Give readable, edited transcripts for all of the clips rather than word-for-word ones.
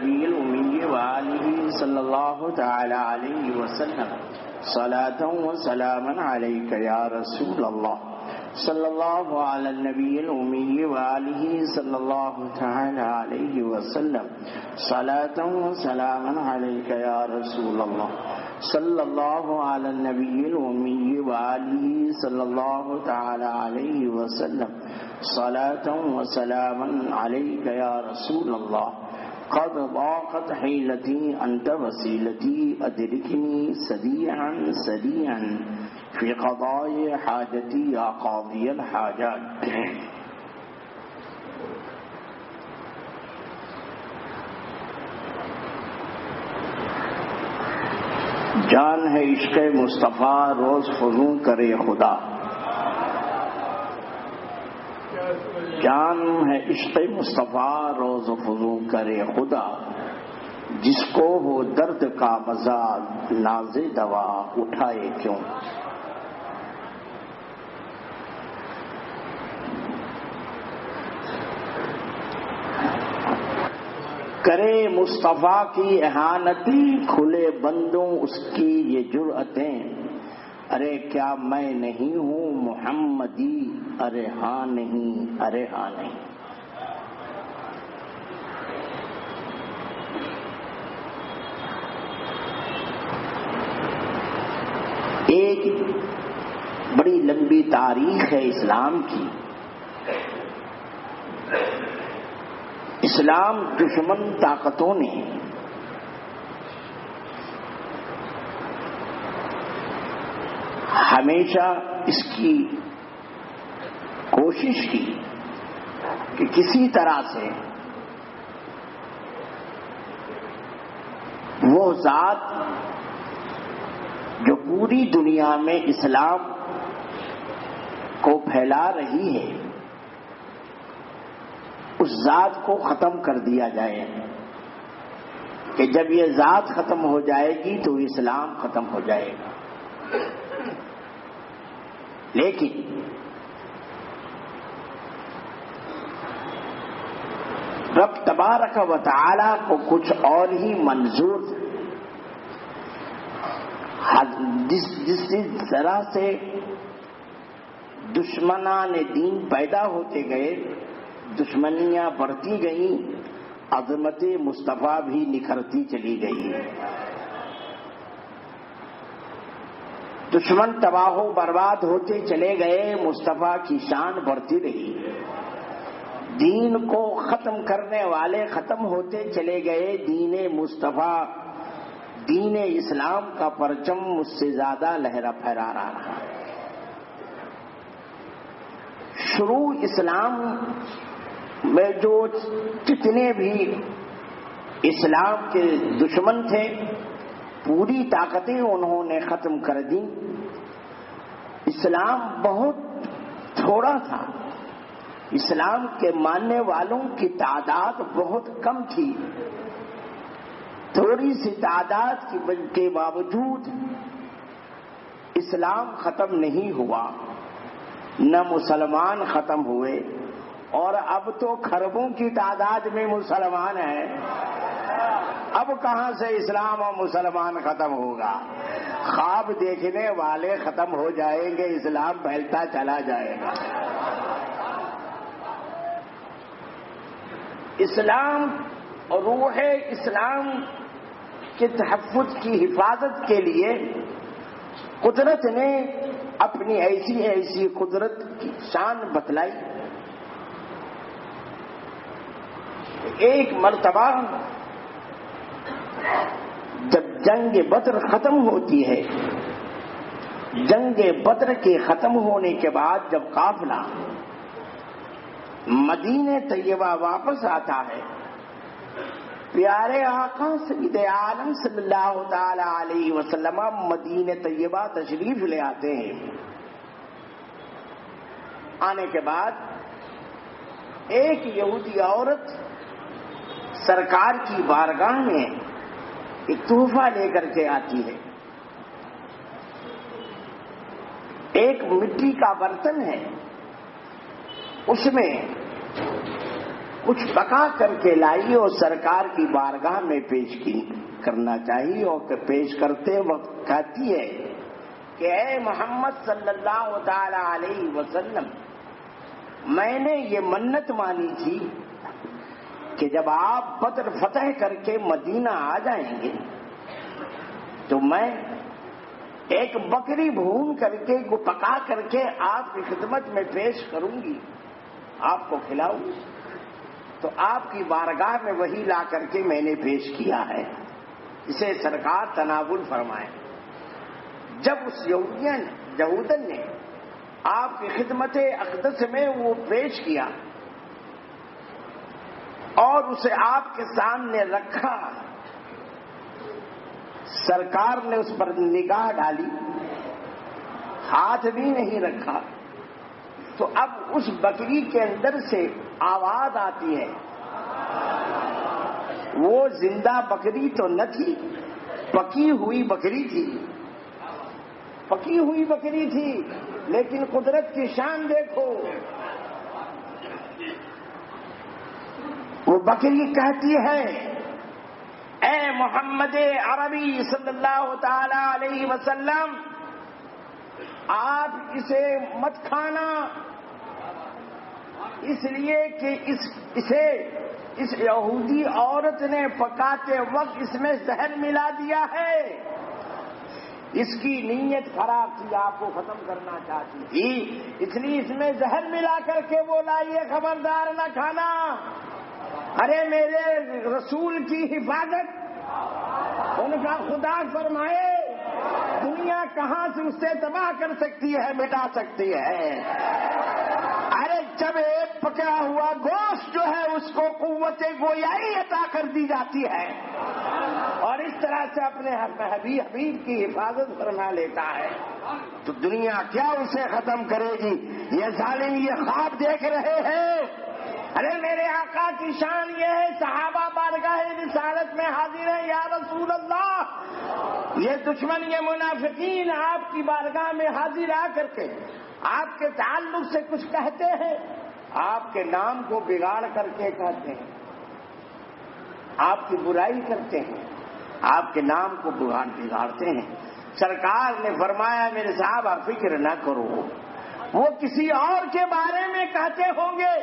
النبي الأمي وآله صلى الله تعالى عليه وسلم صلاة وسلاما عليك يا رسول الله صلى الله على النبي الأمي وآله صلى الله تعالى عليه وسلم صلاة وسلاما عليك يا رسول الله صلى الله على النبي الأمي وآله صلى الله تعالى عليه وسلم صلاة وسلاما عليك يا رسول الله قد ضاقت حيلتي أنت وسيلتي أدركني سريعا سريعا في قضاء حاجتي يا قاضي الحاجات. جان ہے عشق مصطفیٰ روز فزوں کرے خدا. جان ہے عشق مصطفیٰ روز فزوں کرے خدا. جس کو ہو درد کا مزہ ناز دوا اٹھائے کیوں. کرے مصطفیٰ کی اہانتی کھلے بندوں اس کی یہ جرأتیں. ارے کیا میں نہیں ہوں محمدی. ارے ہاں نہیں ارے ہاں نہیں. ایک بڑی لمبی تاریخ ہے اسلام کی. اسلام دشمن طاقتوں نے ہمیشہ اس کی کوشش کی کہ کسی طرح سے وہ ذات جو پوری دنیا میں اسلام کو پھیلا رہی ہے اس ذات کو ختم کر دیا جائے. کہ جب یہ ذات ختم ہو جائے گی تو اسلام ختم ہو جائے گا. لیکن رب تبارک و تعالی کو کچھ اور ہی منظور تھا. جس طرح سے دشمنان دین پیدا ہوتے گئے دشمنیاں بڑھتی گئیں عظمت مصطفیٰ بھی نکھرتی چلی گئی. دشمن تباہ و برباد ہوتے چلے گئے مصطفیٰ کی شان بڑھتی رہی. دین کو ختم کرنے والے ختم ہوتے چلے گئے. دین مصطفیٰ دین اسلام کا پرچم اس سے زیادہ لہرا پھیلا رہا. شروع اسلام میں جو جتنے بھی اسلام کے دشمن تھے پوری طاقتیں انہوں نے ختم کر دی. اسلام بہت تھوڑا تھا. اسلام کے ماننے والوں کی تعداد بہت کم تھی. تھوڑی سی تعداد کے باوجود اسلام ختم نہیں ہوا. نہ مسلمان ختم ہوئے اور اب تو خربوں کی تعداد میں مسلمان ہیں. اب کہاں سے اسلام اور مسلمان ختم ہوگا. خواب دیکھنے والے ختم ہو جائیں گے اسلام پھیلتا چلا جائے گا. اسلام اور روح اسلام کے تحفظ کی حفاظت کے لیے قدرت نے اپنی ایسی قدرت کی شان بتلائی. ایک مرتبہ جب جنگ بدر ختم ہوتی ہے جنگ بدر کے ختم ہونے کے بعد جب قافلہ مدینہ طیبہ واپس آتا ہے پیارے آقا سید عالم صلی اللہ تعالی علیہ وسلم مدینہ طیبہ تشریف لے آتے ہیں. آنے کے بعد ایک یہودی عورت سرکار کی بارگاہ میں ایک تحفہ لے کر کے آتی ہے. ایک مٹی کا برتن ہے اس میں کچھ پکا کر کے لائی اور سرکار کی بارگاہ میں پیش کرنا چاہیے، اور پیش کرتے وقت کہتی ہے کہ اے محمد صلی اللہ تعالی علیہ وسلم، میں نے یہ منت مانی تھی کہ جب آپ بدر فتح کر کے مدینہ آ جائیں گے تو میں ایک بکری بھون کر کے پکا کر کے آپ کی خدمت میں پیش کروں گی، آپ کو کھلاؤں گی۔ تو آپ کی بارگاہ میں وہی لا کر کے میں نے پیش کیا ہے، اسے سرکار تناول فرمائے۔ جب اس یہودن نے آپ کی خدمت اقدس میں وہ پیش کیا اور اسے آپ کے سامنے رکھا، سرکار نے اس پر نگاہ ڈالی، ہاتھ بھی نہیں رکھا، تو اب اس بکری کے اندر سے آواز آتی ہے۔ وہ زندہ بکری تو نہ تھی، پکی ہوئی بکری تھی، پکی ہوئی بکری تھی، لیکن قدرت کی شان دیکھو۔ وہ بکری کہتی ہے اے محمد عربی صلی اللہ تعالی علیہ وسلم، آپ اسے مت کھانا، اس لیے کہ اس یہودی عورت نے پکاتے وقت اس میں زہر ملا دیا ہے، اس کی نیت خراب تھی، آپ کو ختم کرنا چاہتی تھی، اس لیے اس میں زہر ملا کر کے وہ لائیے، خبردار نہ کھانا۔ ارے میرے رسول کی حفاظت، ان کا خدا فرمائے دنیا کہاں سے اسے تباہ کر سکتی ہے، مٹا سکتی ہے۔ ارے جب ایک پکا ہوا گوشت جو ہے اس کو قوت گویائی عطا کر دی جاتی ہے اور اس طرح سے اپنے حبیب کی حفاظت فرما لیتا ہے تو دنیا کیا اسے ختم کرے گی؟ یہ ظالم یہ خواب دیکھ رہے ہیں۔ ارے میرے آقا کی شان یہ ہے، صحابہ بارگاہ رسالت میں حاضر ہیں، یا رسول اللہ، یہ دشمن یہ منافقین آپ کی بارگاہ میں حاضر آ کر کے آپ کے تعلق سے کچھ کہتے ہیں، آپ کے نام کو بگاڑ کر کے کہتے ہیں، آپ کی برائی کرتے ہیں، آپ کے نام کو بگاڑتے ہیں۔ سرکار نے فرمایا میرے صاحب فکر نہ کرو، وہ کسی اور کے بارے میں کہتے ہوں گے،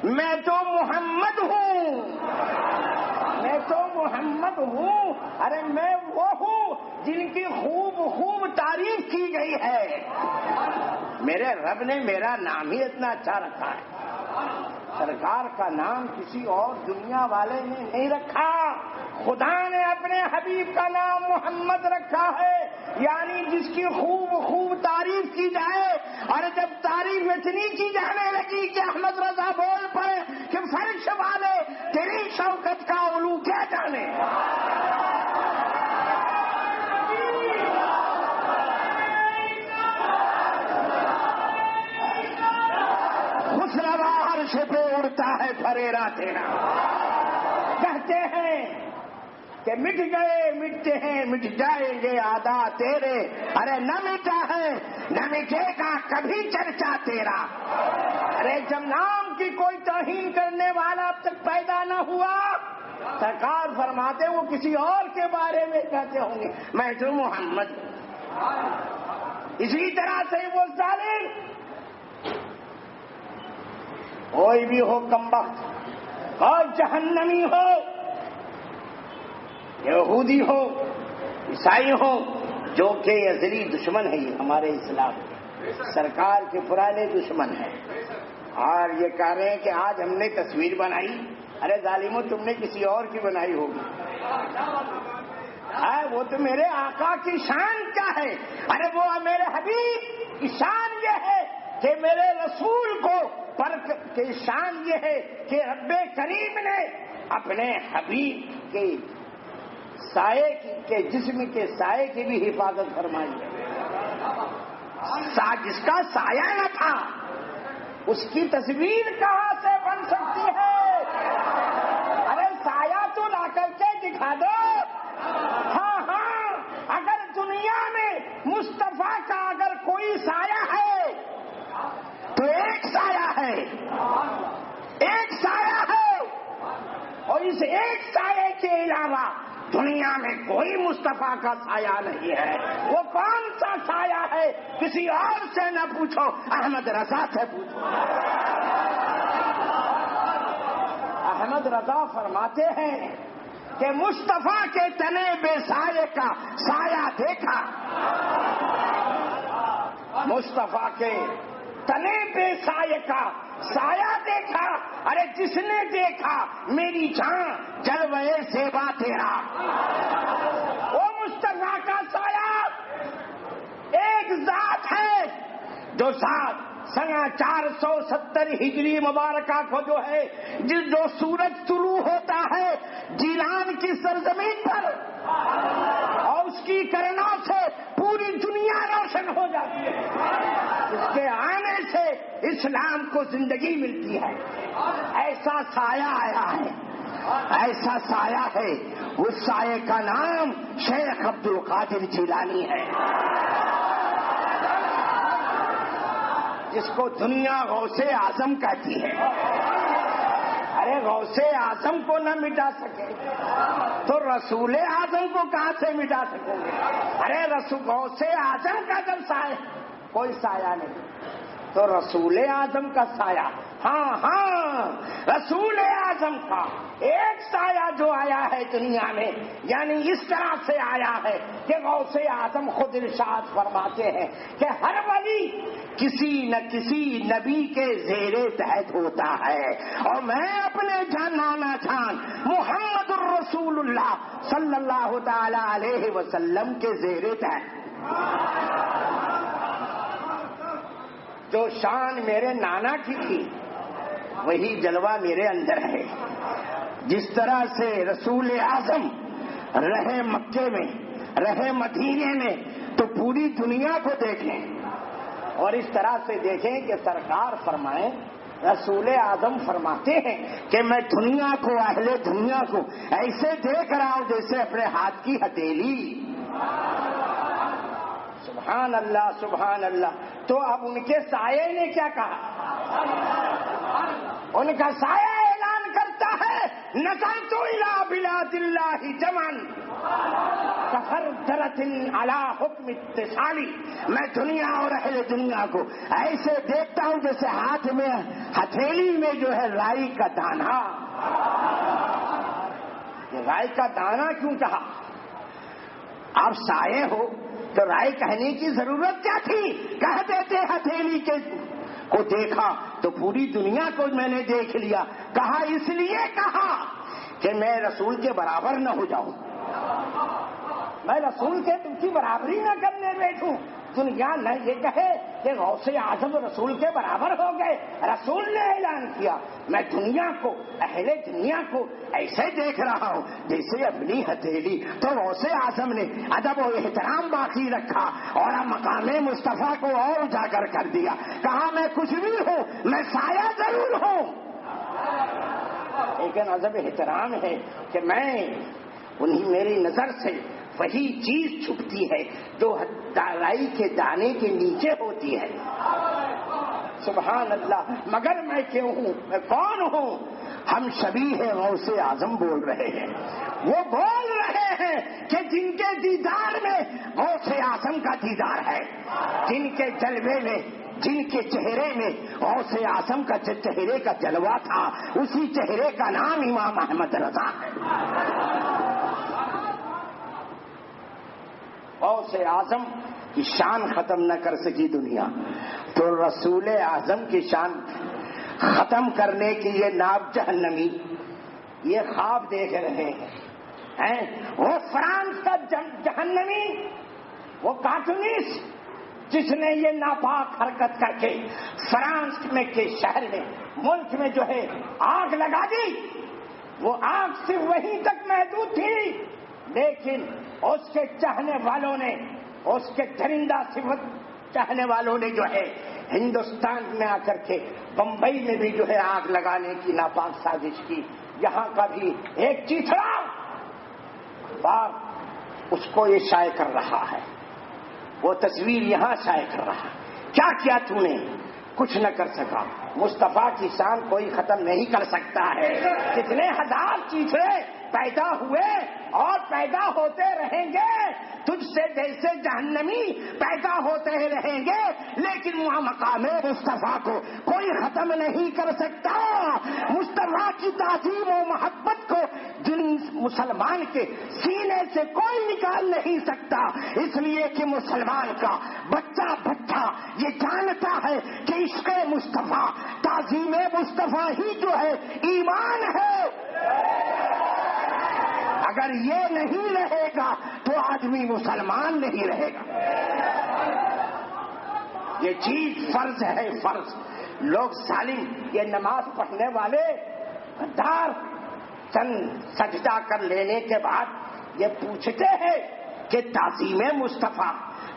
میں تو محمد ہوں، میں تو محمد ہوں، ارے میں وہ ہوں جن کی خوب تعریف کی گئی ہے، میرے رب نے میرا نام ہی اتنا اچھا رکھا ہے۔ سرکار کا نام کسی اور دنیا والے نے نہیں رکھا، خدا نے اپنے حبیب کا نام محمد رکھا ہے، یعنی جس کی خوب تعریف کی جائے۔ اور جب تعریف اتنی کی جانے لگی کہ احمد رضا بول پڑے کہ فرش والے تیری شوکت کا علو کیا جانے۔ خسروا عرش پہ اڑتا ہے پھریرا تیرا، کہتے ہیں کہ مٹ گئے مٹتے ہیں مٹ جائیں گے آدا تیرے، ارے نہ مٹا ہے نہ مٹے گا کبھی چرچا تیرا۔ ارے جب نام کی کوئی توہین کرنے والا اب تک پیدا نہ ہوا، سرکار فرماتے وہ کسی اور کے بارے میں کہتے ہوں گے میں تو محمد ہوں۔ اسی طرح سے وہ ظالم کوئی بھی ہو، کمبخت اور جہنمی ہو، یہودی ہو، عیسائی ہو، جو کہ ازلی دشمن ہے، یہ ہمارے اسلام سرکار کے پرانے دشمن ہیں، اور یہ کہہ رہے ہیں کہ آج ہم نے تصویر بنائی، ارے ظالموں تم نے کسی اور کی بنائی ہوگی، وہ تو میرے آقا کی شان کیا ہے، ارے وہ میرے حبیب کی شان یہ ہے کہ میرے رسول کو پر کی شان یہ ہے کہ رب کریم نے اپنے حبیب کے سائے کے جسم کے سائے کی بھی حفاظت فرمائی ہے۔ جس کا سایہ نہ تھا اس کی تصویر کہاں سے بن سکتی ہے؟ ارے سایہ تو لا کر کے دکھا دو۔ ہاں اگر دنیا میں مصطفیٰ کا اگر کوئی سایہ ہے تو ایک سایہ ہے، ایک سایہ ہے اس ایک سائے کے علاوہ دنیا میں کوئی مصطفیٰ کا سایہ نہیں ہے. وہ کون سا سایہ ہے کسی اور سے نہ پوچھو، احمد رضا سے پوچھو. احمد رضا فرماتے ہیں کہ مصطفیٰ کے تنے بے سائے کا سایہ دیکھا. مصطفیٰ کے تنے بے سائے کا سایہ دیکھا. ارے جس نے دیکھا میری جان جلوے زیبا تیرا. وہ مصطفیٰ کا سایہ ایک ذات ہے، جو ذات سنہ 470 ہجری مبارکہ کو جو ہے جو سورج طلوع ہوتا ہے جیلان کی سرزمین پر، اور اس کی کرنوں سے پوری دنیا روشن ہو جاتی ہے. اس کے آنے سے اسلام کو زندگی ملتی ہے. ایسا سایہ آیا ہے، ایسا سایہ ہے. اس سایہ کا نام شیخ عبد القادر جیلانی ہے، جس کو دنیا غوث اعظم کہتی ہے. ارے غوث اعظم کو نہ مٹا سکے تو رسول اعظم کو کہاں سے مٹا سکیں گے؟ ارے غوث اعظم کا جب سایہ کوئی سایہ نہیں تو رسول اعظم کا سایہ. ہاں رسول اعظم کا ایک سایہ جو آیا ہے دنیا میں، یعنی اس طرح سے آیا ہے کہ غوث اعظم خود ارشاد فرماتے ہیں کہ ہر ولی کسی نہ کسی نبی کے زیر تحت ہوتا ہے، اور میں اپنے جانانا جان محمد الرسول اللہ صلی اللہ تعالی علیہ وسلم کے زیر تحت. جو شان میرے نانا کی تھی وہی جلوہ میرے اندر ہے. جس طرح سے رسول اعظم رہے مکے میں، رہے مدینے میں، تو پوری دنیا کو دیکھیں، اور اس طرح سے دیکھیں کہ سرکار فرمائیں، رسول اعظم فرماتے ہیں کہ میں دنیا کو، اہل دنیا کو ایسے دیکھ رہا ہوں جیسے اپنے ہاتھ کی ہتھیلی. سبحان اللہ سبحان اللہ. تو اب ان کے سائے نے کیا کہا؟ ان کا سایہ اعلان کرتا ہے نظرت الی بلاد اللہ جمعن کفردرۃ علی حکم اتصالی. میں دنیا اور اہل دنیا کو ایسے دیکھتا ہوں جیسے ہاتھ میں ہتھیلی میں جو ہے رائی کا دانہ. یہ رائی کا دانہ کیوں کہا؟ آپ سائے ہو تو رائے کہنے کی ضرورت کیا تھی؟ کہہ دیتے ہتھیلی کے کو دیکھا تو پوری دنیا کو میں نے دیکھ لیا. کہا اس لیے کہا کہ میں رسول کے برابر نہ ہو جاؤں، میں رسول کے تم کی برابری نہ کرنے بیٹھوں. دنیا نہ یہ کہے کہ غوث اعظم رسول کے برابر ہو گئے. رسول نے اعلان کیا میں دنیا کو، اہل دنیا کو ایسے دیکھ رہا ہوں جیسے اپنی ہتھیلی. تو غوث اعظم نے ادب و احترام باقی رکھا اور مقام مصطفیٰ کو اور اجاگر کر دیا. کہا میں کچھ بھی ہوں، میں سایہ ضرور ہوں، لیکن ادب احترام ہے کہ میں انہیں میری نظر سے وہی چیز چھپتی ہے جو رائی کے دانے کے نیچے ہوتی ہے. سبحان اللہ. مگر میں کیوں ہوں، میں کون ہوں؟ ہم شبیہ غوث اعظم بول رہے ہیں. وہ بول رہے ہیں کہ جن کے دیدار میں غوث اعظم کا دیدار ہے، جن کے جلوے میں، جن کے چہرے میں غوث اعظم کا چہرے کا جلوہ تھا، اسی چہرے کا نام امام احمد رضا ہے. غوث اعظم کی شان ختم نہ کر سکی دنیا، تو رسول اعظم کی شان ختم کرنے کی یہ ناب جہنمی یہ خواب دیکھ رہے ہیں. وہ فرانس کا جہنمی، وہ کارٹونسٹ جس نے یہ ناپاک حرکت کر کے فرانس میں کے شہر میں، ملک میں جو ہے آگ لگا دی. وہ آگ صرف وہیں تک محدود تھی، لیکن اس کے چاہنے والوں نے، اس کے درندہ صفت چاہنے والوں نے جو ہے ہندوستان میں آ کر کے بمبئی میں بھی جو ہے آگ لگانے کی ناپاک سازش کی. یہاں کا بھی ایک چیتڑا باپ اس کو یہ شائع کر رہا ہے، وہ تصویر یہاں شائع کر رہا ہے. کیا کیا تو نے؟ کچھ نہ کر سکا. مصطفیٰ کی شان کوئی ختم نہیں کر سکتا ہے. کتنے ہزار چیزیں پیدا ہوئے اور پیدا ہوتے رہیں گے، تجھ سے جیسے جہنمی پیدا ہوتے رہیں گے، لیکن وہاں مقام مصطفیٰ کو کوئی ختم نہیں کر سکتا. مصطفیٰ کی تعظیم و محبت کو جن مسلمان کے سینے سے کوئی نکال نہیں سکتا، اس لیے کہ مسلمان کا بچہ یہ جانتا ہے کہ عشق مصطفیٰ، تعظیم مصطفیٰ ہی جو ہے ایمان ہے. اگر یہ نہیں رہے گا تو آدمی مسلمان نہیں رہے گا. یہ چیز فرض ہے، فرض. لوگ ظالم، یہ نماز پڑھنے والے غدار چند سجدہ کر لینے کے بعد یہ پوچھتے ہیں کہ تعظیم مصطفیٰ،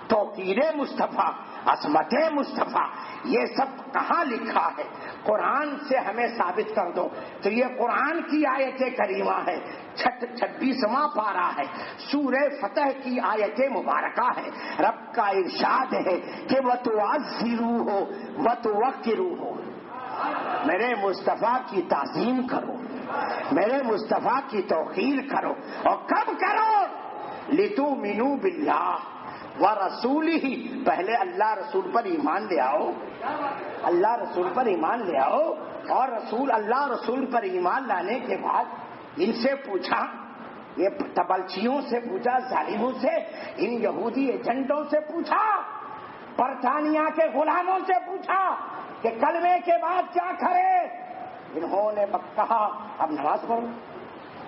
توقیر مصطفیٰ، عظمت مصطفیٰ یہ سب کہاں لکھا ہے؟ قرآن سے ہمیں ثابت کر دو. تو یہ قرآن کی آیت کریمہ ہے، 26واں پارہ ہے، سورہ فتح کی آیت مبارکہ ہے. رب کا ارشاد ہے کہ وَتُعَزِّرُوهُ وَتُوَقِّرُوهُ، میرے مصطفیٰ کی تعظیم کرو، میرے مصطفیٰ کی توقیر کرو. اور کب کرو؟ لِتُؤْمِنُوا بِاللَّهِ وَرَسُولِهِ، پہلے اللہ رسول پر ایمان لے آؤ، اللہ رسول پر ایمان لے آؤ. اور اللہ رسول پر ایمان لانے کے بعد ان سے پوچھا، یہ تبلچیوں سے پوچھا، ظالموں سے، ان یہودی ایجنٹوں سے پوچھا، برطانیہ کے غلاموں سے پوچھا کہ کلمے کے بعد کیا کرے. انہوں نے کہا اب نماز پڑھو،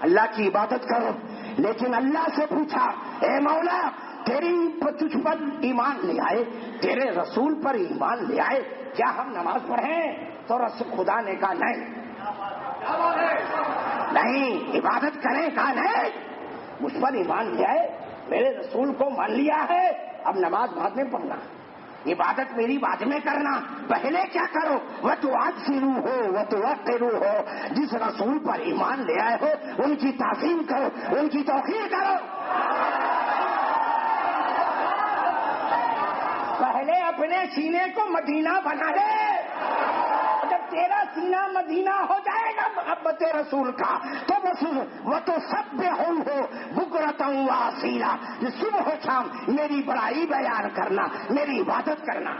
اللہ کی عبادت کرو. لیکن اللہ سے پوچھا، اے مولا تجھ پر ایمان لے آئے، تیرے رسول پر ایمان لے آئے، کیا ہم نماز پڑھیں؟ تو خدا نے کہا نہیں، عبادت کریں، کہا نہیں، مجھ پر ایمان لے آئے، میرے رسول کو مان لیا ہے، اب نماز بعد میں پڑھنا، عبادت میری بعد میں کرنا، پہلے کیا کرو؟ وَتُعَزِّرُوهُ وَتُوَقِّرُوهُ، جس رسول پر ایمان لے آئے ہو ان کی تعظیم کرو، ان کی توقیر کرو. پہلے اپنے سینے کو مدینہ بنا لے. جب تیرا سینہ مدینہ ہو جائے گا محبت رسول کا تو وَتُسَبِّحُوهُ بُكْرَةً وَأَصِيلًا، صبح و شام میری بڑائی بیان کرنا، میری عبادت کرنا.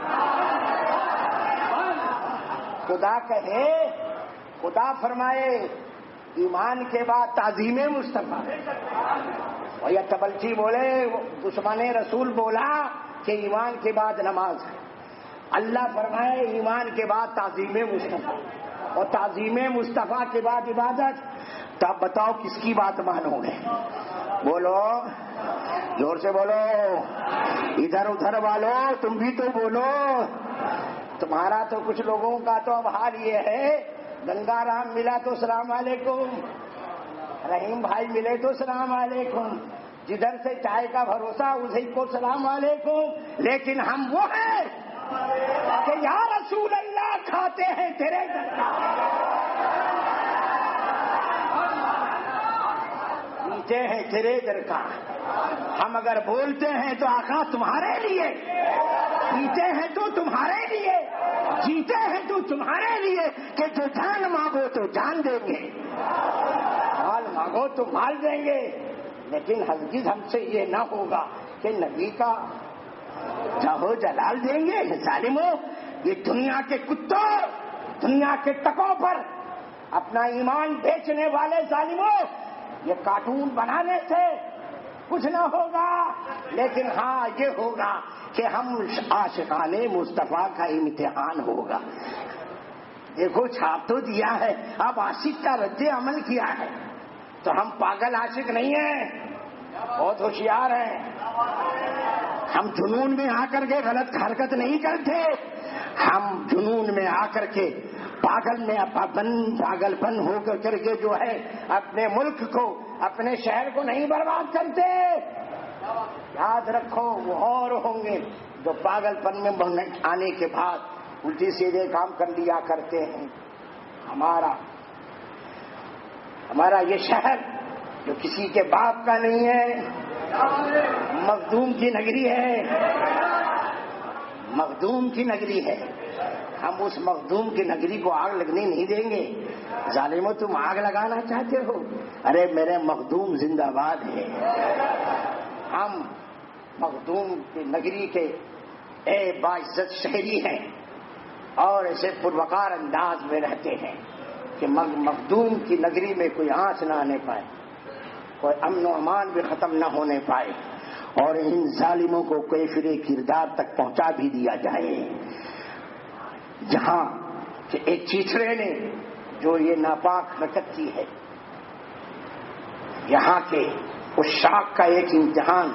خدا کہے، خدا فرمائے ایمان کے بعد تعظیم مصطفیٰ. اور یہ تبلچی بولے، دشمن رسول بولا کہ ایمان کے بعد نماز ہے. اللہ فرمائے ایمان کے بعد تعظیم مصطفیٰ، اور تعظیم مصطفیٰ کے بعد عبادت. تو اب بتاؤ کس کی بات مانو گے؟ بولو، زور سے بولو، ادھر ادھر والو تم بھی تو بولو. تمہارا تو کچھ لوگوں کا تو اب حال یہ ہے، گنگا رام ملا تو السلام علیکم، رحیم بھائی ملے تو السلام علیکم، جدھر سے چائے کا بھروسہ اسی کو السلام علیکم. لیکن ہم وہ ہیں کہ یا رسول اللہ کھاتے ہیں تیرے گھر کا، پیتے ہیں تیرے گھر کا. ہم اگر بولتے ہیں تو آقا تمہارے لیے، پیتے ہیں تو تمہارے لیے، جیتے ہیں تو تمہارے لیے، کہ جو جان مانگو تو جان دیں گے، مال مانگو تو مال دیں گے. لیکن ہرگز ہم سے یہ نہ ہوگا کہ نبی کا جاہو جلال دیں گے. ظالموں، یہ دنیا کے کتوں، دنیا کے تکوں پر اپنا ایمان بیچنے والے ظالموں، یہ کارٹون بنانے سے کچھ نہ ہوگا. لیکن ہاں یہ ہوگا کہ ہم عاشقان مصطفیٰ کا امتحان ہوگا. دیکھو چھاپ تو دیا ہے، اب عاشق کا رد عمل کیا ہے. تو ہم پاگل عاشق نہیں ہیں، بہت ہوشیار ہیں. ہم جنون میں آ کر کے غلط حرکت نہیں کرتے. ہم جنون میں آ کر کے پاگل پن ہو کر کے جو ہے اپنے ملک کو، اپنے شہر کو نہیں برباد کرتے. یاد رکھو وہ اور ہوں گے جو پاگل پن میں آنے کے بعد الٹی سیدھے کام کر لیا کرتے ہیں. ہمارا یہ شہر جو کسی کے باپ کا نہیں ہے، مخدوم کی نگری ہے، مخدوم کی نگری ہے. ہم اس مخدوم کی نگری کو آگ لگنے نہیں دیں گے۔ ظالموں تم آگ لگانا چاہتے ہو؟ ارے میرے مخدوم زندہ باد ہے۔ ہم مخدوم کی نگری کے باعزت شہری ہیں اور ایسے پروقار انداز میں رہتے ہیں کہ مخدوم کی نگری میں کوئی آنچ نہ آنے پائے، کوئی امن و امان بھی ختم نہ ہونے پائے، اور ان ظالموں کو کیفر کردار تک پہنچا بھی دیا جائے۔ جہاں کہ ایک چیچڑے نے جو یہ ناپاک حرکت کی ہے، یہاں کے اس شاخ کا ایک امتحان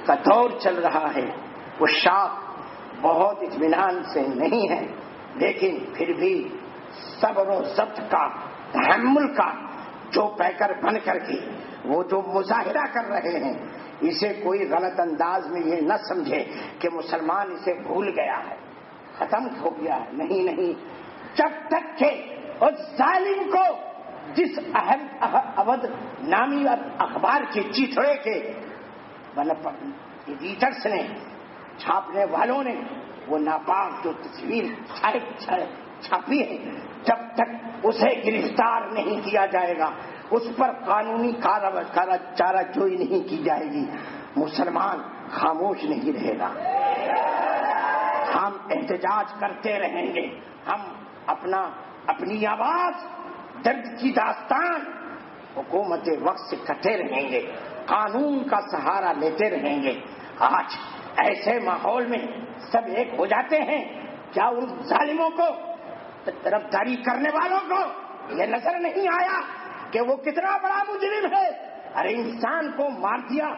کا دور چل رہا ہے، وہ شاخ بہت اطمینان سے نہیں ہے، لیکن پھر بھی صبر و ضبط کا، تحمل کا جو پیکر بن کر کے وہ جو مظاہرہ کر رہے ہیں، اسے کوئی غلط انداز میں یہ نہ سمجھے کہ مسلمان اسے بھول گیا ہے، ختم ہو گیا ہے۔ نہیں نہیں، جب تک کہ اس ظالم کو جس اودھ نامی اخبار کے چیتڑے کے ایڈیٹرز نے، چھاپنے والوں نے وہ ناپاک جو تصویر چھاپی ہے، جب تک اسے گرفتار نہیں کیا جائے گا، اس پر قانونی چارہ جوئی نہیں کی جائے گی، مسلمان خاموش نہیں رہے گا۔ ہم احتجاج کرتے رہیں گے، ہم اپنی آواز، درد کی داستان حکومت وقت سے کہتے رہیں گے، قانون کا سہارا لیتے رہیں گے۔ آج ایسے ماحول میں سب ایک ہو جاتے ہیں، کیا ان ظالموں کو، طرفداری کرنے والوں کو یہ نظر نہیں آیا کہ وہ کتنا بڑا مجرم ہے؟ ارے انسان کو مار دیا،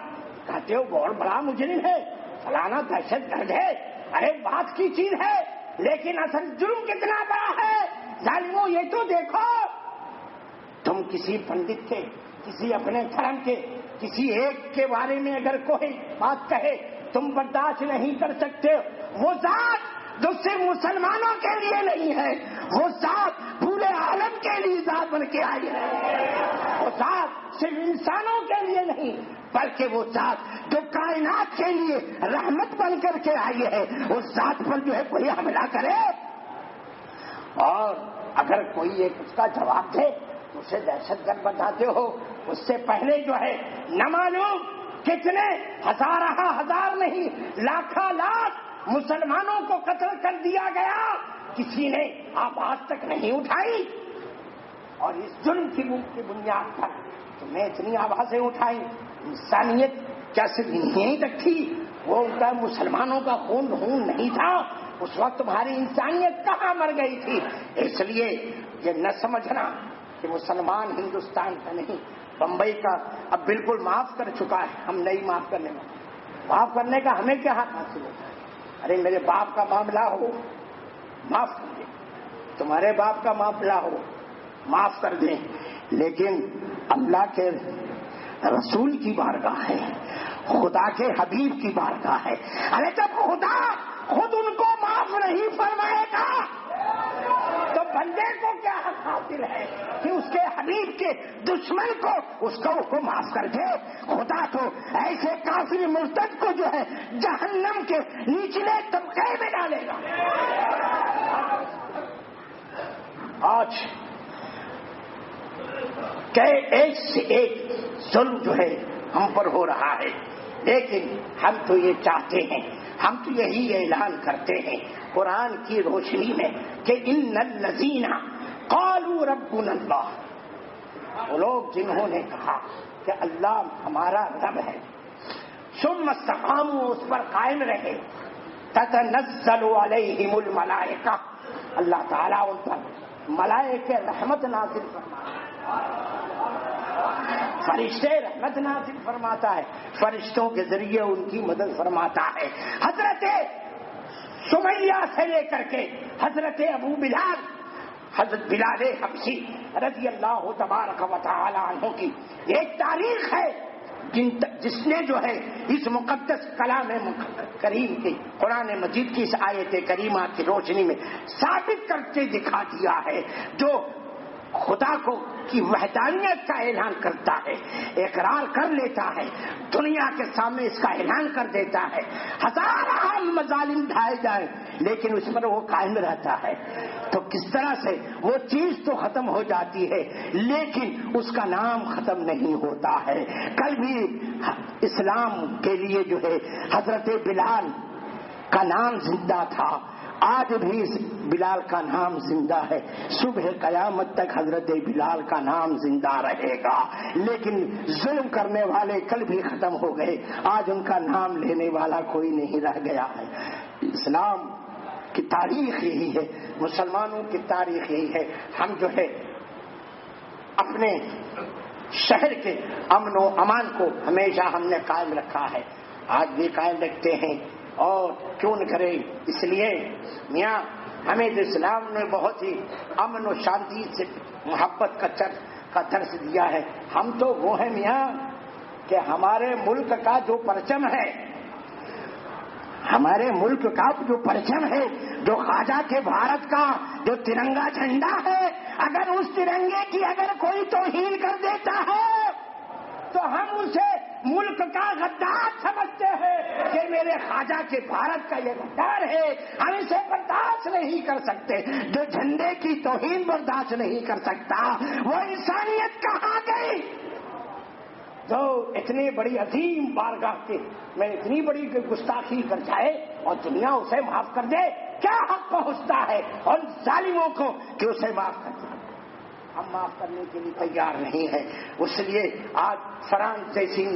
کہتے ہو بہت بڑا مجرم ہے، فلانا دہشت گرد ہے، ارے بات کی چیز ہے، لیکن اصل جرم کتنا بڑا ہے؟ ظالموں یہ تو دیکھو، تم کسی پنڈت کے، کسی اپنے دھرم کے کسی ایک کے بارے میں اگر کوئی بات کہے تم برداشت نہیں کر سکتے، وہ ذات جو صرف مسلمانوں کے لیے نہیں ہے، وہ ذات پورے عالم کے لیے ذات بن کے آئی ہے، وہ ذات صرف انسانوں کے لیے نہیں بلکہ وہ ذات جو کائنات کے لیے رحمت بن کر کے آئی ہے، اس ذات پر جو ہے کوئی حملہ کرے اور اگر کوئی ایک اس کا جواب دے اسے دہشت گرد بتاتے ہو، اس سے پہلے جو ہے نہ معلوم کتنے ہزار نہیں لاکھاں لاکھ مسلمانوں کو قتل کر دیا گیا، کسی نے آواز تک نہیں اٹھائی، اور اس جرم کی بنیاد پر تم نے اتنی آوازیں اٹھائی۔ انسانیت کیا صرف یہیں تک تھی؟ وہ ان کا مسلمانوں کا خون نہیں تھا؟ اس وقت تمہاری انسانیت کہاں مر گئی تھی؟ اس لیے یہ نہ سمجھنا کہ مسلمان ہندوستان کا نہیں، بمبئی کا اب بالکل معاف کر چکا ہے، ہم نہیں معاف کرنے والے، معاف کرنے کا ہمیں کیا حق حاصل ہوتا ہے؟ ارے میرے باپ کا معاملہ ہو معاف کر دیں، تمہارے باپ کا معاملہ ہو معاف کر دیں، لیکن اللہ کے رسول کی بارگاہ ہے، خدا کے حبیب کی بارگاہ ہے۔ ارے جب خدا خود ان کو معاف نہیں فرمائے گا تو بندے کو کیا حق حاصل ہے کہ اس کے حبیب کے دشمن کو اس کو معاف کر دے؟ خدا تو ایسے کافر مرتد کو جو ہے جہنم کے نچلے طبقے میں ڈالے گا۔ آج ایک سے ایک ظلم جو ہے ہم پر ہو رہا ہے، لیکن ہم تو یہ چاہتے ہیں، ہم تو یہی اعلان کرتے ہیں قرآن کی روشنی میں کہ ان الذین قالوا ربنا اللہ، وہ لوگ جنہوں نے کہا کہ اللہ ہمارا رب ہے، ثم استقاموا، اس پر قائم رہے، تتنزل علیہم الملائکہ، اللہ تعالیٰ ان پر ملائکہ رحمت نازل فرماتا ہے، فرشتے رحمت نازل فرماتا ہے، فرشتوں کے ذریعے ان کی مدد فرماتا ہے۔ حضرت سمیہ سے لے کر کے حضرت ابو بلال، حضرت بلال حبشی رضی اللہ تبارک و تعالی عنہ کی ایک تاریخ ہے جس نے جو ہے اس مقدس کلام کریم کی، قرآن مجید کی اس آیت کریمہ کی روشنی میں ثابت کرتے دکھا دیا ہے، جو خدا کو کی وحدانیت کا اعلان کرتا ہے، اقرار کر لیتا ہے، دنیا کے سامنے اس کا اعلان کر دیتا ہے، ہزارہ مظالم ڈھائے جائیں لیکن اس پر وہ قائم رہتا ہے، تو کس طرح سے وہ چیز تو ختم ہو جاتی ہے لیکن اس کا نام ختم نہیں ہوتا ہے۔ کل بھی اسلام کے لیے جو ہے حضرت بلال کا نام زندہ تھا، آج بھی بلال کا نام زندہ ہے، صبح قیامت تک حضرت بلال کا نام زندہ رہے گا، لیکن ظلم کرنے والے کل بھی ختم ہو گئے، آج ان کا نام لینے والا کوئی نہیں رہ گیا ہے۔ اسلام کی تاریخ یہی ہے، مسلمانوں کی تاریخ یہی ہے۔ ہم جو ہے اپنے شہر کے امن و امان کو ہمیشہ ہم نے قائم رکھا ہے، آج بھی قائم رکھتے ہیں، اور کیوں نہ کرے، اس لیے میاں ہمیں جو اسلام نے بہت ہی امن و شانتی سے محبت کا درس دیا ہے، ہم تو وہ ہیں میاں کہ ہمارے ملک کا جو پرچم ہے، ہمارے ملک کا جو پرچم ہے، جو خواجہ کے بھارت کا جو ترنگا جھنڈا ہے، اگر اس ترنگے کی اگر کوئی توہین کر دیتا ہے تو ہم اسے ملک کا غدار سمجھتے ہیں کہ میرے خواجہ کے بھارت کا یہ غدار ہے، ہم اسے برداشت نہیں کر سکتے۔ جو جھنڈے کی توہین برداشت نہیں کر سکتا وہ انسانیت کہاں گئی؟ جو اتنی بڑی عظیم بارگاہ کے میں اتنی بڑی گستاخی کر جائے اور دنیا اسے معاف کر دے، کیا حق پہنچتا ہے ان ظالموں کو کہ اسے معاف کر دے؟ ہم معاف کرنے کے لیے تیار نہیں ہے۔ اس لیے آج فرانس جیسی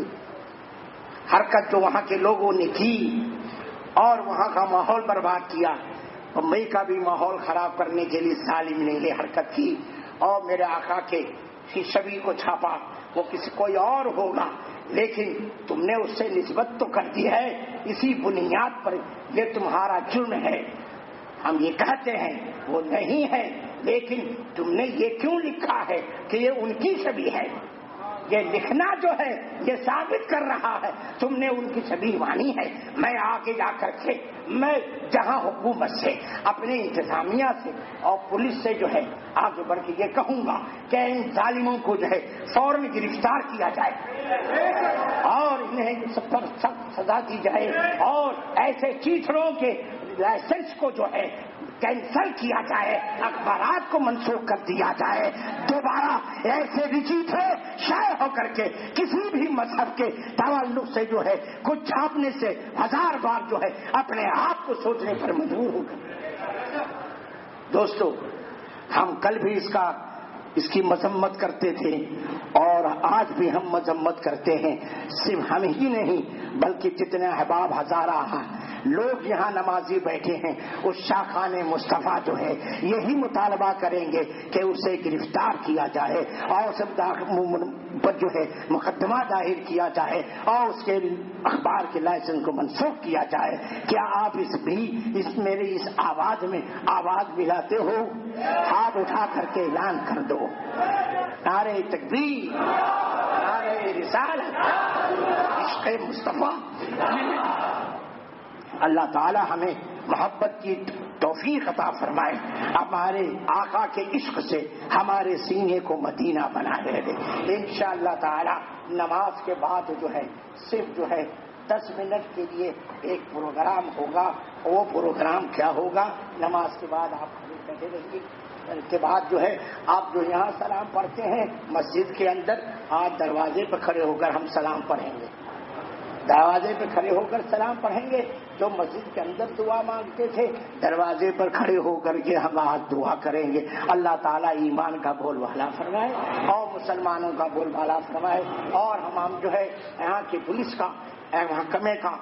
حرکت جو وہاں کے لوگوں نے کی اور وہاں کا ماحول برباد کیا، ممبئی کا بھی ماحول خراب کرنے کے لیے ظالم نے یہ حرکت کی، اور میرے آقا کے چھوی کو چھاپا، وہ کسی کوئی اور ہوگا، لیکن تم نے اس سے نسبت تو کر دی ہے، اسی بنیاد پر یہ تمہارا جرم ہے۔ ہم یہ کہتے ہیں وہ نہیں ہے، لیکن تم نے یہ کیوں لکھا ہے کہ یہ ان کی چھوی ہے؟ یہ لکھنا جو ہے یہ ثابت کر رہا ہے تم نے ان کی چھوی مانی ہے۔ میں آگے جا کر کے میں جہاں حکومت سے، اپنے انتظامیہ سے اور پولیس سے جو ہے آگے بڑھ کے یہ کہوں گا کہ ان ظالموں کو جو ہے فوراً گرفتار کیا جائے اور انہیں سب پر سخت سزا دی جائے، اور ایسے چیٹروں کے لائسنس کو جو ہے کینسل کیا جائے، اخبارات کو منسوخ کر دیا جائے، دوبارہ ایسے رچیٹرے شائع ہو کر کے کسی بھی مذہب کے تعلق سے جو ہے کچھ چھاپنے سے 1000 بار جو ہے اپنے آپ کو سوچنے پر مجبور ہو گئے۔ دوستو، ہم کل بھی اس کی مذمت کرتے تھے اور آج بھی ہم مذمت کرتے ہیں، صرف ہم ہی نہیں بلکہ جتنے احباب ہزارہ لوگ یہاں نمازی بیٹھے ہیں، اس شاخان مصطفیٰ جو ہے یہی مطالبہ کریں گے کہ اسے گرفتار کیا جائے اور سب پر جو ہے مقدمہ دائر کیا جائے اور اس کے اخبار کے لائسنس کو منسوخ کیا جائے۔ کیا آپ میری اس آواز میں آواز ملاتے ہو؟ ہاتھ اٹھا کر کے اعلان کر دو، نعرہ تکبیر، نعرہ رسالت، عشق مصطفیٰ۔ اللہ تعالی ہمیں محبت کی توفیق عطا فرمائے، ہمارے آقا کے عشق سے ہمارے سینے کو مدینہ بنا دے۔ انشاءاللہ تعالی نماز کے بعد جو ہے صرف جو ہے 10 منٹ کے لیے ایک پروگرام ہوگا۔ وہ پروگرام کیا ہوگا؟ نماز کے بعد آپ بیٹھے رہیے، کے بعد جو ہے آپ جو یہاں سلام پڑھتے ہیں مسجد کے اندر، آپ دروازے پر کھڑے ہو کر ہم سلام پڑھیں گے، دروازے پہ کھڑے ہو کر سلام پڑھیں گے۔ جو مسجد کے اندر دعا مانگتے تھے دروازے پر کھڑے ہو کر کے ہم آج دعا کریں گے۔ اللہ تعالیٰ ایمان کا بول بالا فرمائے اور مسلمانوں کا بول بالا فرمائے، اور ہم جو ہے یہاں کی پولیس کا، محکمے کا،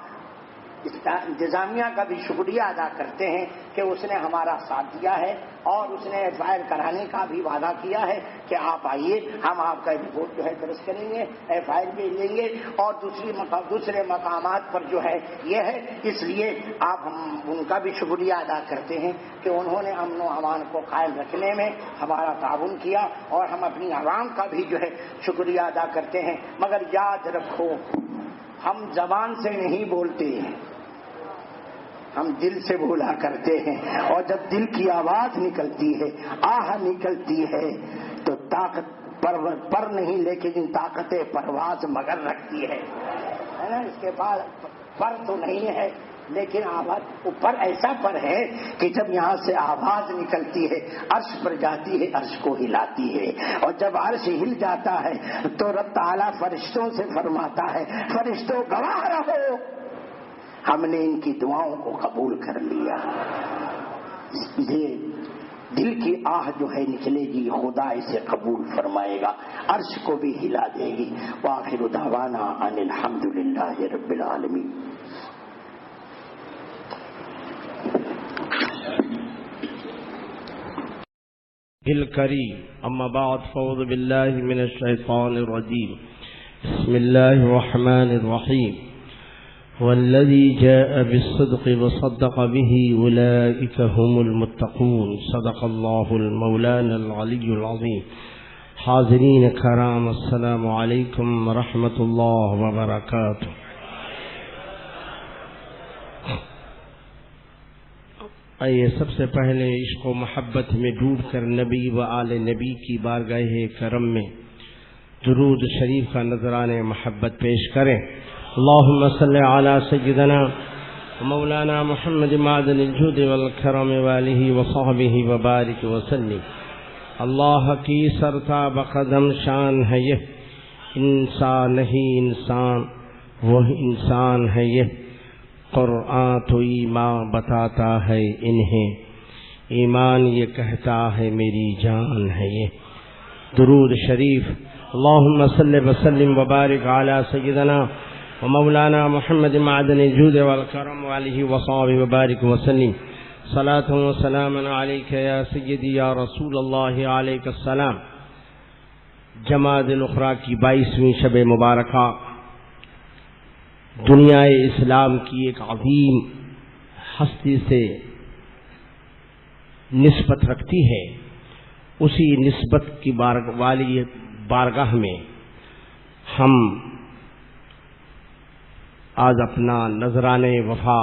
انتظامیہ کا بھی شکریہ ادا کرتے ہیں کہ اس نے ہمارا ساتھ دیا ہے اور اس نے ایف آئی آر کرانے کا بھی وعدہ کیا ہے کہ آپ آئیے، ہم آپ کا رپورٹ جو ہے درج کریں گے، ایف آئی آر بھی لیں گے، اور دوسرے مقامات پر جو ہے یہ ہے۔ اس لیے ہم ان کا بھی شکریہ ادا کرتے ہیں کہ انہوں نے امن و امان کو قائم رکھنے میں ہمارا تعاون کیا، اور ہم اپنی عوام کا بھی جو ہے شکریہ ادا کرتے ہیں۔ مگر یاد رکھو، ہم زبان سے نہیں بولتے ہیں، ہم دل سے بولا کرتے ہیں، اور جب دل کی آواز نکلتی ہے، آہ نکلتی ہے، تو طاقت پر نہیں لیکن طاقت پرواز مگر رکھتی ہے نا۔ اس کے بعد پر تو نہیں ہے، لیکن آواز اوپر ایسا پر ہے کہ جب یہاں سے آواز نکلتی ہے عرش پر جاتی ہے، عرش کو ہلاتی ہے، اور جب عرش ہل جاتا ہے تو رب تعالیٰ فرشتوں سے فرماتا ہے فرشتوں گواہ رہو ہم نے ان کی دعاؤں کو قبول کر لیا۔ یہ دل کی آہ جو ہے نکلے گی، خدا اسے قبول فرمائے گا، عرش کو بھی ہلا دے گی۔ وآخر دعوانا ان الحمد للہ رب العالمین۔ الكريم اما بعد فاعوذ بالله من الشيطان الرجيم بسم الله الرحمن الرحيم والذي جاء بالصدق وصدق به اولئك هم المتقون صدق الله المولانا العلي العظيم۔ حاضرین کرام السلام علیکم ورحمۃ اللہ وبرکاتہ۔ آئیے سب سے پہلے عشق و محبت میں ڈوب کر نبی و آل نبی کی بارگاہ کرم میں درود شریف کا نذرانے محبت پیش کریں۔ اللہم صلی علی سیدنا مولانا محمد معدن الجود والکرم والہ وصحبہ وبارک وسلم۔ اللہ کی سرتا بقدم شان ہے یہ، انسان نہیں انسان وہ انسان ہے یہ، قرآن تو ایمان بتاتا ہے انہیں، ایمان یہ کہتا ہے میری جان ہے یہ۔ درود شریف۔ اللہم صلی وسلم وبارک علی سیدنا و مولانا محمد معدن الجود والکرم والہ وصحبہ وبارک وسلم۔ صلاۃ و سلام علیک یا سیدی یا رسول اللہ علیک السلام۔ جمادی الاخری کی 22ویں شب مبارکہ دنیا اسلام کی ایک عظیم ہستی سے نسبت رکھتی ہے، اسی نسبت کی والی بارگاہ میں ہم آج اپنا نذران وفا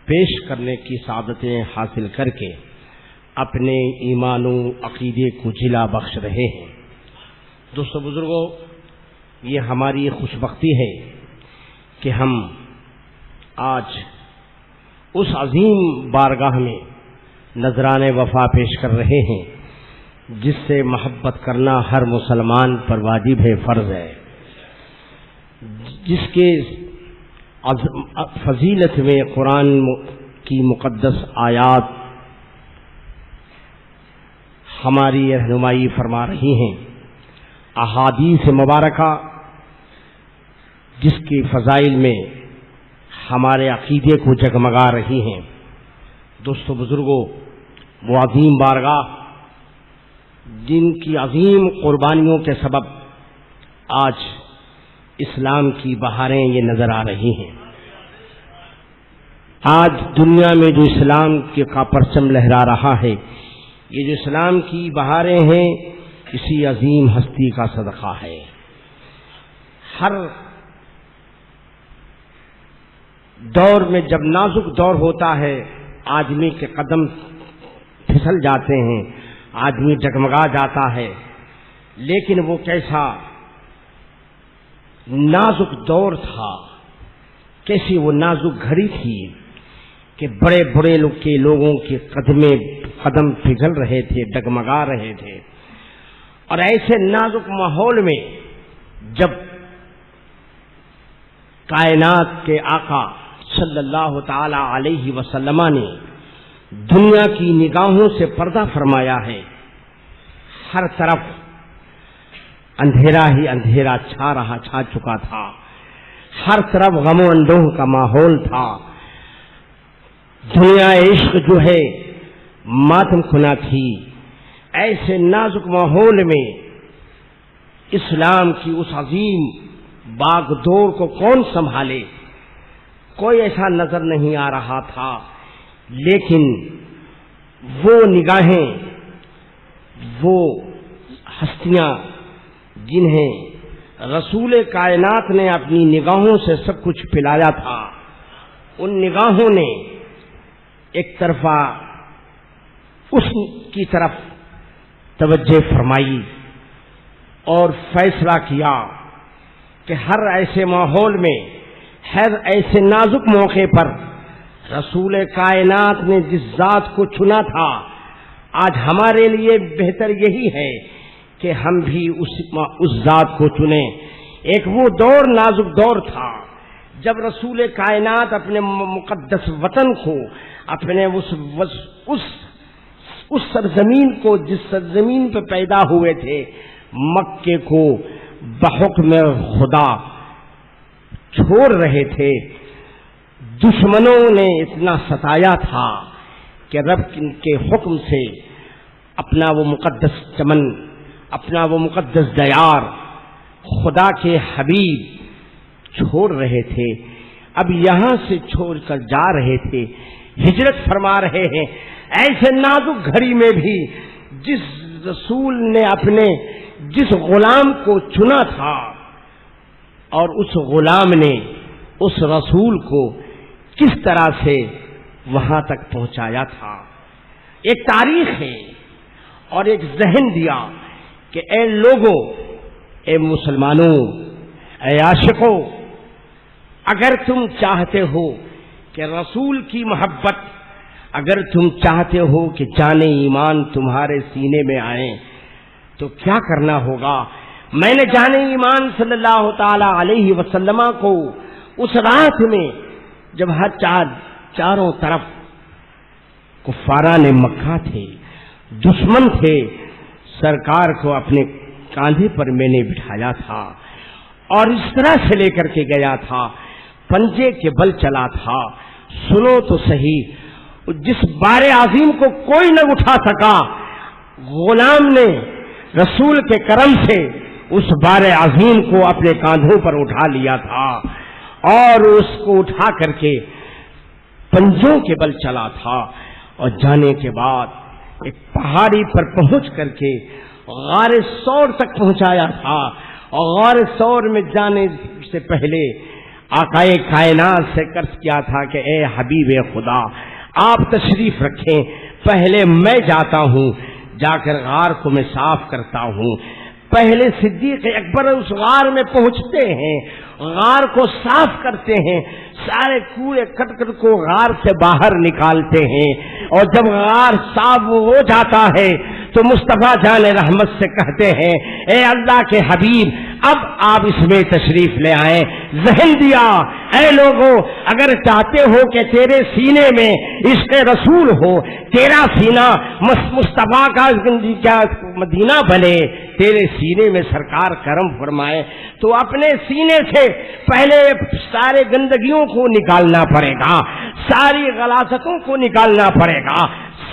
پیش کرنے کی سعادتیں حاصل کر کے اپنے ایمان و عقیدے کو جلا بخش رہے ہیں۔ دوستو بزرگوں، یہ ہماری خوش بختی ہے کہ ہم آج اس عظیم بارگاہ میں نذران وفا پیش کر رہے ہیں جس سے محبت کرنا ہر مسلمان پر واجب ہے، فرض ہے، جس کے فضیلت میں قرآن کی مقدس آیات ہماری رہنمائی فرما رہی ہیں، احادیث مبارکہ جس کی فضائل میں ہمارے عقیدے کو جگمگا رہی ہیں۔ دوستو بزرگوں، وہ عظیم بارگاہ جن کی عظیم قربانیوں کے سبب آج اسلام کی بہاریں یہ نظر آ رہی ہیں۔ آج دنیا میں جو اسلام کا پرچم لہرا رہا ہے، یہ جو اسلام کی بہاریں ہیں، اسی عظیم ہستی کا صدقہ ہے۔ ہر دور میں جب نازک دور ہوتا ہے، آدمی کے قدم پھسل جاتے ہیں، آدمی ڈگمگا جاتا ہے، لیکن وہ کیسا نازک دور تھا، کیسی وہ نازک گھڑی تھی کہ بڑے بڑے لوگوں کے قدم پگھل رہے تھے، ڈگمگا رہے تھے، اور ایسے نازک ماحول میں جب کائنات کے آقا صلی اللہ تعالی علیہ وسلم نے دنیا کی نگاہوں سے پردہ فرمایا ہے، ہر طرف اندھیرا ہی اندھیرا چھا چکا تھا، ہر طرف غم و اندوہ کا ماحول تھا، دنیا عشق جو ہے ماتم کنا تھی۔ ایسے نازک ماحول میں اسلام کی اس عظیم باغ دور کو کون سنبھالے، کوئی ایسا نظر نہیں آ رہا تھا، لیکن وہ نگاہیں، وہ ہستیاں جنہیں رسول کائنات نے اپنی نگاہوں سے سب کچھ پلایا تھا، ان نگاہوں نے ایک طرفہ اس کی طرف توجہ فرمائی اور فیصلہ کیا کہ ہر ایسے ماحول میں، ہر ایسے نازک موقع پر رسول کائنات نے جس ذات کو چنا تھا، آج ہمارے لیے بہتر یہی ہے کہ ہم بھی اس ذات کو چنیں۔ ایک وہ دور نازک دور تھا جب رسول کائنات اپنے مقدس وطن کو، اپنے اس سرزمین کو جس سرزمین پہ پیدا ہوئے تھے، مکے کو بحکم خدا چھوڑ رہے تھے۔ دشمنوں نے اتنا ستایا تھا کہ رب کے حکم سے اپنا وہ مقدس چمن، اپنا وہ مقدس دیار، خدا کے حبیب چھوڑ رہے تھے۔ اب یہاں سے چھوڑ کر جا رہے تھے، ہجرت فرما رہے ہیں۔ ایسے نازک گھڑی میں بھی جس رسول نے اپنے جس غلام کو چنا تھا، اور اس غلام نے اس رسول کو کس طرح سے وہاں تک پہنچایا تھا، ایک تاریخ ہے اور ایک ذہن دیا کہ اے لوگوں، اے مسلمانوں، اے عاشقوں، اگر تم چاہتے ہو کہ رسول کی محبت، اگر تم چاہتے ہو کہ جان ایمان تمہارے سینے میں آئے تو کیا کرنا ہوگا؟ میں نے جان ایمان صلی اللہ تعالی علیہ وسلم کو اس رات میں جب چاروں طرف کفاران مکہ تھے، دشمن تھے، سرکار کو اپنے کاندھے پر میں نے بٹھایا تھا اور اس طرح سے لے کر کے گیا تھا، پنجے کے بل چلا تھا۔ سنو تو صحیح، جس بار عظیم کو کوئی نہ اٹھا سکا، غلام نے رسول کے کرم سے اس بار عظیم کو اپنے کاندھوں پر اٹھا لیا تھا اور اس کو اٹھا کر کے پنجوں کے بل چلا تھا، اور جانے کے بعد ایک پہاڑی پر پہنچ کر کے غار ثور تک پہنچایا تھا، اور غار ثور میں جانے سے پہلے آقائے کائنات سے عرض کیا تھا کہ اے حبیب خدا، آپ تشریف رکھیں، پہلے میں جاتا ہوں، جا کر غار کو میں صاف کرتا ہوں۔ پہلے صدیق اکبر اس غار میں پہنچتے ہیں، غار کو صاف کرتے ہیں، سارے کوڑے کرکٹ کو غار سے باہر نکالتے ہیں، اور جب غار صاف ہو جاتا ہے تو مصطفیٰ جان رحمت سے کہتے ہیں اے اللہ کے حبیب، اب آپ اس میں تشریف لے آئیں۔ ذہن دیا، اے لوگوں، اگر چاہتے ہو کہ تیرے سینے میں عشق رسول ہو، تیرا سینہ مصطفیٰ کا کیا مدینہ بنے، تیرے سینے میں سرکار کرم فرمائے، تو اپنے سینے سے پہلے سارے گندگیوں کو نکالنا پڑے گا، ساری غلاظتوں کو نکالنا پڑے گا،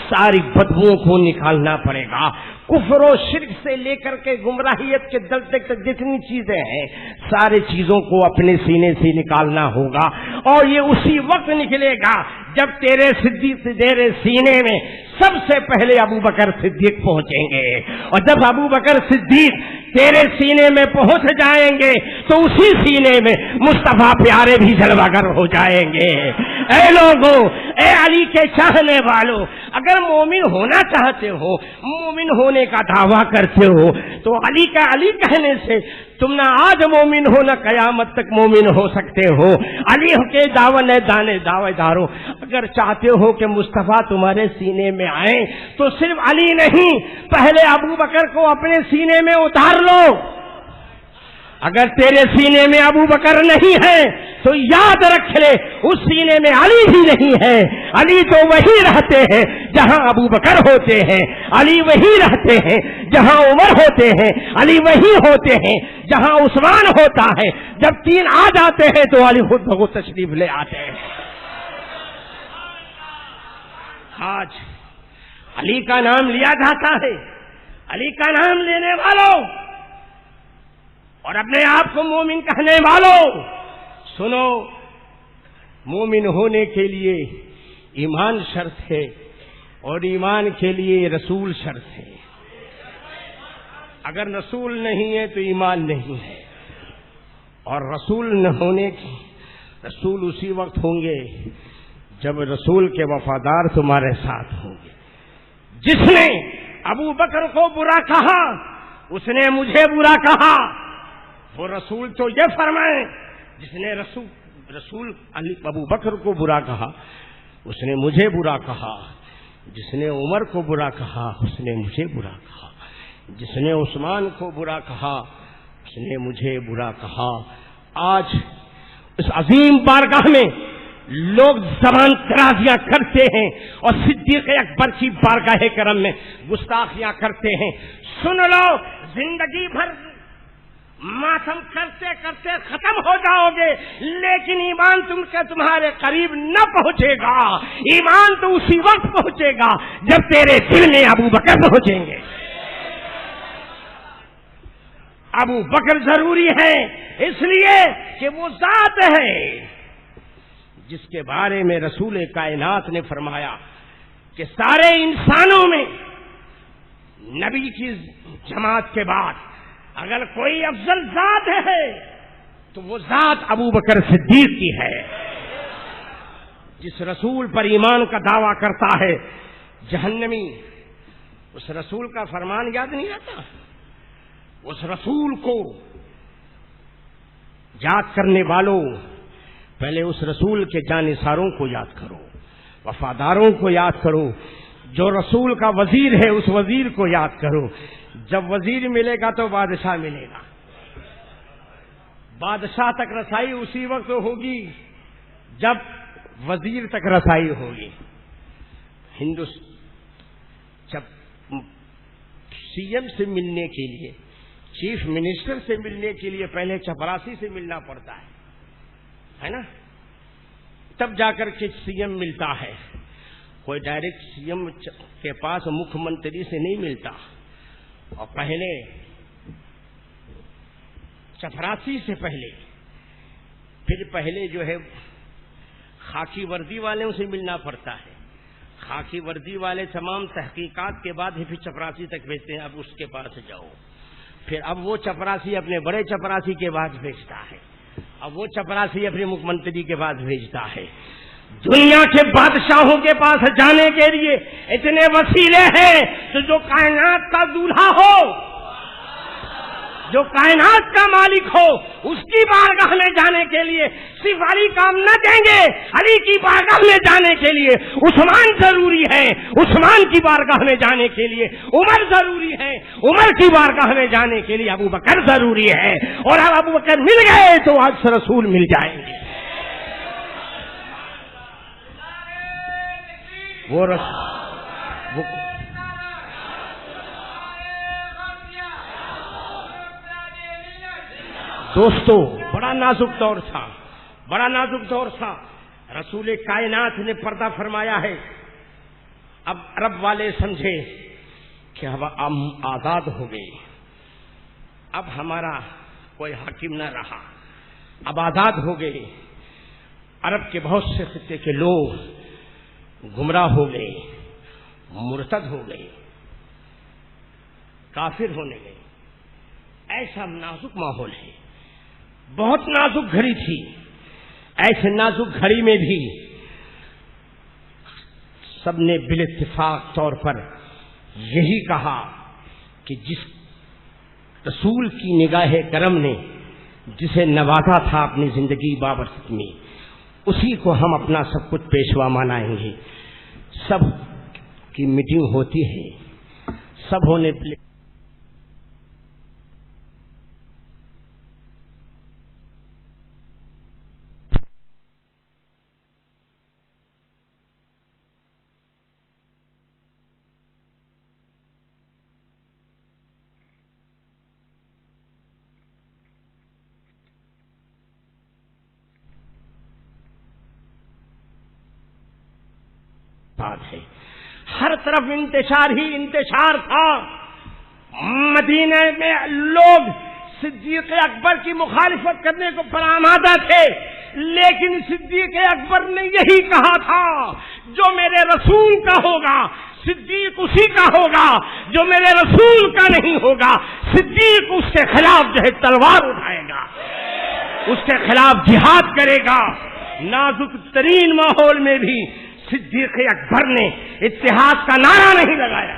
ساری بدبوؤں کو نکالنا پڑے گا، کفر و شرک سے لے کر کے گمراہیت کے دل تک جتنی چیزیں ہیں، ساری چیزوں کو اپنے سینے سے نکالنا ہوگا، اور یہ اسی وقت نکلے گا جب تیرے سینے میں سب سے پہلے ابو بکر صدیق پہنچیں گے، اور جب ابو بکر صدیق تیرے سینے میں پہنچ جائیں گے تو اسی سینے میں مصطفیٰ پیارے بھی جلوہ گر ہو جائیں گے۔ اے لوگوں، اے علی کے چاہنے والوں، اگر مومن ہونا چاہتے ہو، مومن ہونے کا دعویٰ کرتے ہو، تو علی کا علی کہنے سے تم نہ آج مومن ہو نہ قیامت تک مومن ہو سکتے ہو۔ علی کے دعوے داروں، اگر چاہتے ہو کہ مصطفیٰ تمہارے سینے میں آئیں تو صرف علی نہیں، پہلے ابو بکر کو اپنے سینے میں اتار لو۔ اگر تیرے سینے میں ابو بکر نہیں ہے تو یاد رکھ لے اس سینے میں علی بھی نہیں ہے۔ علی تو وہی رہتے ہیں جہاں ابو بکر ہوتے ہیں، علی وہی رہتے ہیں جہاں عمر ہوتے ہیں، علی وہی ہوتے ہیں جہاں عثمان ہوتا ہے۔ جب تین آ جاتے ہیں تو علی خود بخود تشریف لے آتے ہیں۔ آج علی کا نام لیا جاتا ہے، علی کا نام لینے والوں اور اپنے آپ کو مومن کہنے والوں، سنو، مومن ہونے کے لیے ایمان شرط ہے، اور ایمان کے لیے رسول شرط ہے۔ اگر رسول نہیں ہے تو ایمان نہیں ہے، اور رسول نہ ہونے کی رسول اسی وقت ہوں گے جب رسول کے وفادار تمہارے ساتھ ہوں گے۔ جس نے ابو بکر کو برا کہا اس نے مجھے برا کہا، وہ رسول تو یہ فرمائے، جس نے رسول علی ابو بکر کو برا کہا اس نے مجھے برا کہا، جس نے عمر کو برا کہا اس نے مجھے برا کہا، جس نے عثمان کو برا کہا اس نے مجھے برا کہا۔ آج اس عظیم بارگاہ میں لوگ زبان درازیاں کرتے ہیں اور صدیق اکبر کی بارگاہ کرم میں گستاخیاں کرتے ہیں۔ سن لو، زندگی بھر ماتم کرتے کرتے ختم ہو جاؤ گے، لیکن ایمان تمہارے قریب نہ پہنچے گا۔ ایمان تو اسی وقت پہنچے گا جب تیرے دل میں ابو بکر پہنچیں گے۔ ابو بکر ضروری ہے اس لیے کہ وہ ذات ہے جس کے بارے میں رسول کائنات نے فرمایا کہ سارے انسانوں میں نبی کی جماعت کے بعد اگر کوئی افضل ذات ہے تو وہ ذات ابو بکر صدیق کی ہے۔ جس رسول پر ایمان کا دعویٰ کرتا ہے جہنمی، اس رسول کا فرمان یاد نہیں آتا؟ اس رسول کو یاد کرنے والوں پہلے اس رسول کے جانثاروں کو یاد کرو، وفاداروں کو یاد کرو، جو رسول کا وزیر ہے اس وزیر کو یاد کرو۔ جب وزیر ملے گا تو بادشاہ ملے گا، بادشاہ تک رسائی اسی وقت ہوگی جب وزیر تک رسائی ہوگی۔ جب سی ایم سے ملنے کے لیے، چیف منسٹر سے ملنے کے لیے پہلے چپراسی سے ملنا پڑتا ہے نا، تب جا کر کے سی ایم ملتا ہے۔ کوئی ڈائریکٹ سی ایم کے پاس مکھ منتری سے نہیں ملتا، اور پہلے چپراسی سے پھر پہلے جو ہے خاکی وردی والوں سے ملنا پڑتا ہے۔ خاکی وردی والے تمام تحقیقات کے بعد ہی پھر چپراسی تک بھیجتے ہیں، اب اس کے پاس جاؤ۔ پھر اب وہ چپراسی اپنے بڑے چپراسی کے بعد بھیجتا ہے، اب وہ چپراسی اپنے مکھ منتری کے بعد بھیجتا ہے۔ دنیا کے بادشاہوں کے پاس جانے کے لیے اتنے وسیلے ہیں، تو جو کائنات کا دولہا ہو، جو کائنات کا مالک ہو، اس کی بارگاہ میں جانے کے لیے صرف علی کام نہ دیں گے، علی کی بارگاہ میں جانے کے لیے عثمان ضروری ہے، عثمان کی بارگاہ میں جانے کے لیے عمر ضروری ہے، عمر کی بارگاہ میں جانے کے لیے ابو بکر ضروری ہے، اور اب ابو بکر مل گئے تو آج رسول مل جائیں گے۔ دوستو، بڑا نازک دور تھا، رسول کائنات نے پردہ فرمایا ہے۔ اب عرب والے سمجھے کہ اب ہم آزاد ہو گئے، اب ہمارا کوئی حاکم نہ رہا، اب آزاد ہو گئے۔ عرب کے بہت سے خطے کے لوگ گمراہ ہو گئے، مرتد ہو گئے، کافر ہونے گئے۔ ایسا نازک ماحول ہے، بہت نازک گھڑی تھی۔ ایسے نازک گھڑی میں بھی سب نے بالاتفاق طور پر یہی کہا کہ جس رسول کی نگاہ کرم نے جسے نوازا تھا اپنی زندگی بابرکت میں، اسی کو ہم اپنا سب کچھ پیشوا منائیں گے۔ سب کی میٹنگ ہوتی ہے، سب ہونے ہے، ہر طرف انتشار ہی انتشار تھا۔ مدینے میں لوگ صدیق اکبر کی مخالفت کرنے کو پر آمادہ تھے، لیکن صدیق اکبر نے یہی کہا تھا، جو میرے رسول کا ہوگا صدیق اسی کا ہوگا، جو میرے رسول کا نہیں ہوگا صدیق اس کے خلاف جو ہے تلوار اٹھائے گا، اس کے خلاف جہاد کرے گا۔ نازک ترین ماحول میں بھی صدیق اکبر نے اتحاد کا نعرہ نہیں لگایا،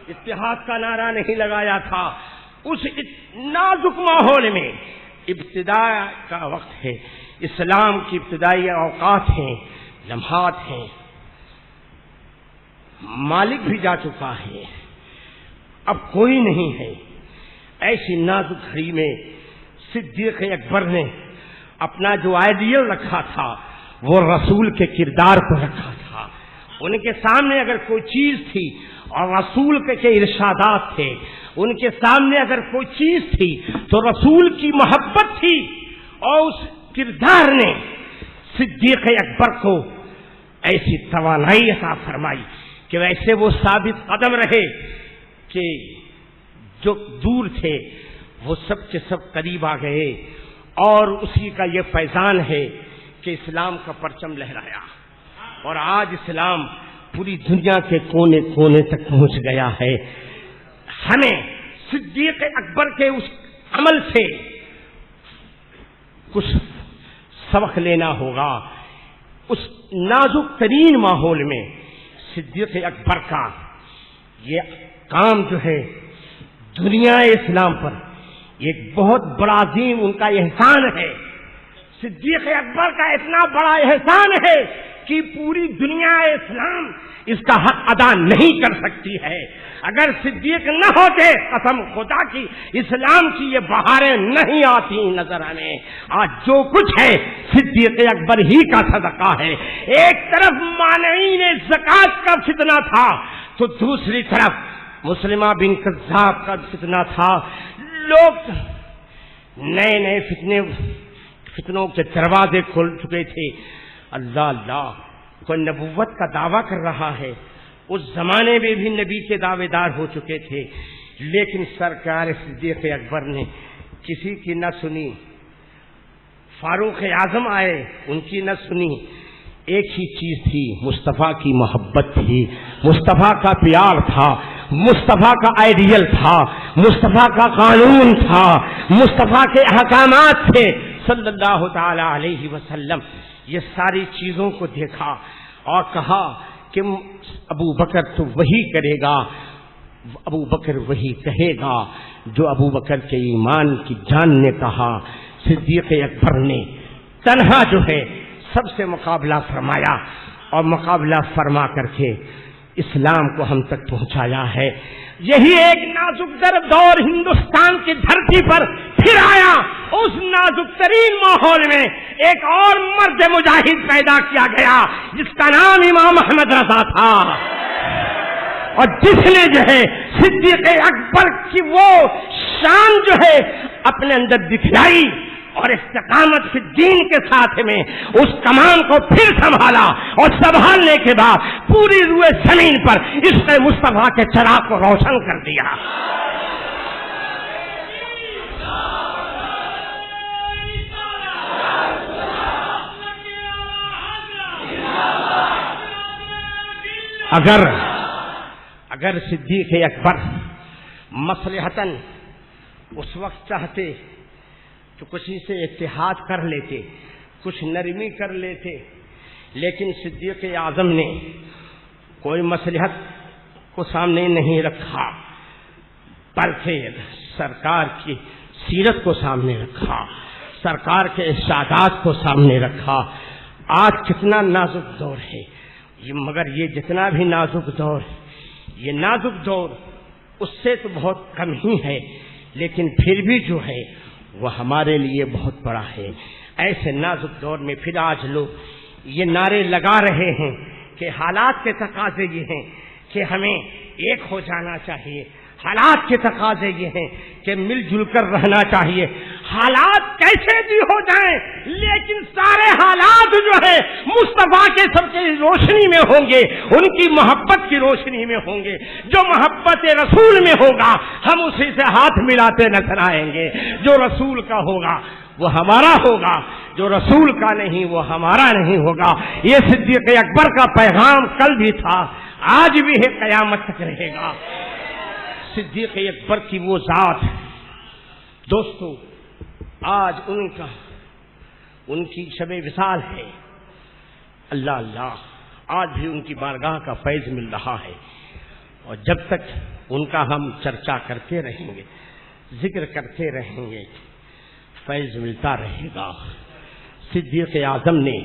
اتحاد کا نعرہ نہیں لگایا تھا۔ اس نازک ماحول میں ابتدا کا وقت ہے، اسلام کی ابتدائی اوقات ہیں، لمحات ہیں، مالک بھی جا چکا ہے، اب کوئی نہیں ہے۔ ایسی نازک گھڑی میں صدیق اکبر نے اپنا جو آئیڈیل رکھا تھا وہ رسول کے کردار کو رکھا تھا۔ ان کے سامنے اگر کوئی چیز تھی اور رسول کے ارشادات تھے، ان کے سامنے اگر کوئی چیز تھی تو رسول کی محبت تھی، اور اس کردار نے صدیق اکبر کو ایسی توانائی عطا فرمائی کہ ویسے وہ ثابت قدم رہے کہ جو دور تھے وہ سب کے سب قریب آ گئے، اور اسی کا یہ فیضان ہے کہ اسلام کا پرچم لہرایا، اور آج اسلام پوری دنیا کے کونے کونے تک پہنچ گیا ہے۔ ہمیں صدیق اکبر کے اس عمل سے کچھ سبق لینا ہوگا۔ اس نازک ترین ماحول میں صدیق اکبر کا یہ کام جو ہے دنیا اسلام پر ایک بہت بڑا عظیم ان کا احسان ہے۔ صدیق اکبر کا اتنا بڑا احسان ہے کہ پوری دنیا اسلام اس کا حق ادا نہیں کر سکتی ہے۔ اگر صدیق نہ ہوتے قسم خدا کی اسلام کی یہ بہاریں نہیں آتی نظر ہمیں۔ آج جو کچھ ہے صدیق اکبر ہی کا صدقہ ہے۔ ایک طرف مانعین زکات کا فتنہ تھا تو دوسری طرف مسلمہ بن کذاب کا فتنہ تھا۔ لوگ نئے نئے فتنوں کے دروازے کھل چکے تھے۔ اللہ اللہ، کوئی نبوت کا دعویٰ کر رہا ہے، اس زمانے میں بھی نبی کے دعوے دار ہو چکے تھے، لیکن سرکار صدیق اکبر نے کسی کی نہ سنی۔ فاروق اعظم آئے، ان کی نہ سنی۔ ایک ہی چیز تھی، مصطفیٰ کی محبت تھی، مصطفیٰ کا پیار تھا، مصطفیٰ کا آئیڈیل تھا، مصطفیٰ کا قانون تھا، مصطفیٰ کے احکامات تھے صلی اللہ تعالی علیہ وسلم۔ یہ ساری چیزوں کو دیکھا اور کہا کہ ابو بکر تو وہی کرے گا، ابو بکر وہی کہے گا جو ابو بکر کے ایمان کی جان نے کہا۔ صدیق اکبر نے تنہا جو ہے سب سے مقابلہ فرمایا، اور مقابلہ فرما کر کے اسلام کو ہم تک پہنچایا ہے۔ یہی ایک نازک در دور ہندوستان کی دھرتی پر پھر آیا۔ اس نازک ترین ماحول میں ایک اور مرد مجاہد پیدا کیا گیا جس کا نام امام احمد رضا تھا، اور جس نے جو ہے صدیق اکبر کی وہ شان جو ہے اپنے اندر دکھلائی، اور استقامت فی الدین کے ساتھ میں اس کمان کو پھر سنبھالا، اور سنبھالنے کے بعد پوری روئے زمین پر عشق مصطفیٰ کے چراغ کو روشن کر دیا۔ اگر صدیق اکبر مصلحتاً اس وقت چاہتے تو کسی سے اتحاد کر لیتے، کچھ نرمی کر لیتے، لیکن صدیق اعظم نے کوئی مصلحت کو سامنے نہیں رکھا، بلکہ سرکار کی سیرت کو سامنے رکھا، سرکار کے ارشادات کو سامنے رکھا۔ آج کتنا نازک دور ہے، مگر یہ جتنا بھی نازک دور ہے، یہ نازک دور اس سے تو بہت کم ہی ہے، لیکن پھر بھی جو ہے وہ ہمارے لیے بہت بڑا ہے۔ ایسے نازک دور میں پھر آج لوگ یہ نعرے لگا رہے ہیں کہ حالات کے تقاضے یہ ہیں کہ ہمیں ایک ہو جانا چاہیے، حالات کے تقاضے یہ ہیں کہ مل جل کر رہنا چاہیے۔ حالات کیسے بھی ہو جائیں لیکن سارے حالات جو ہے مصطفیٰ کے سب کی روشنی میں ہوں گے، ان کی محبت کی روشنی میں ہوں گے۔ جو محبت رسول میں ہوگا ہم اسی سے ہاتھ ملاتے نظر آئیں گے۔ جو رسول کا ہوگا وہ ہمارا ہوگا، جو رسول کا نہیں وہ ہمارا نہیں ہوگا۔ یہ صدیق اکبر کا پیغام کل بھی تھا، آج بھی ہے، قیامت تک رہے گا۔ صدیق اکبر کی وہ ذات دوستو، آج ان کی شب وصال ہے۔ اللہ اللہ، آج بھی ان کی بارگاہ کا فیض مل رہا ہے، اور جب تک ان کا ہم چرچا کرتے رہیں گے، ذکر کرتے رہیں گے، فیض ملتا رہے گا۔ صدیق اعظم نے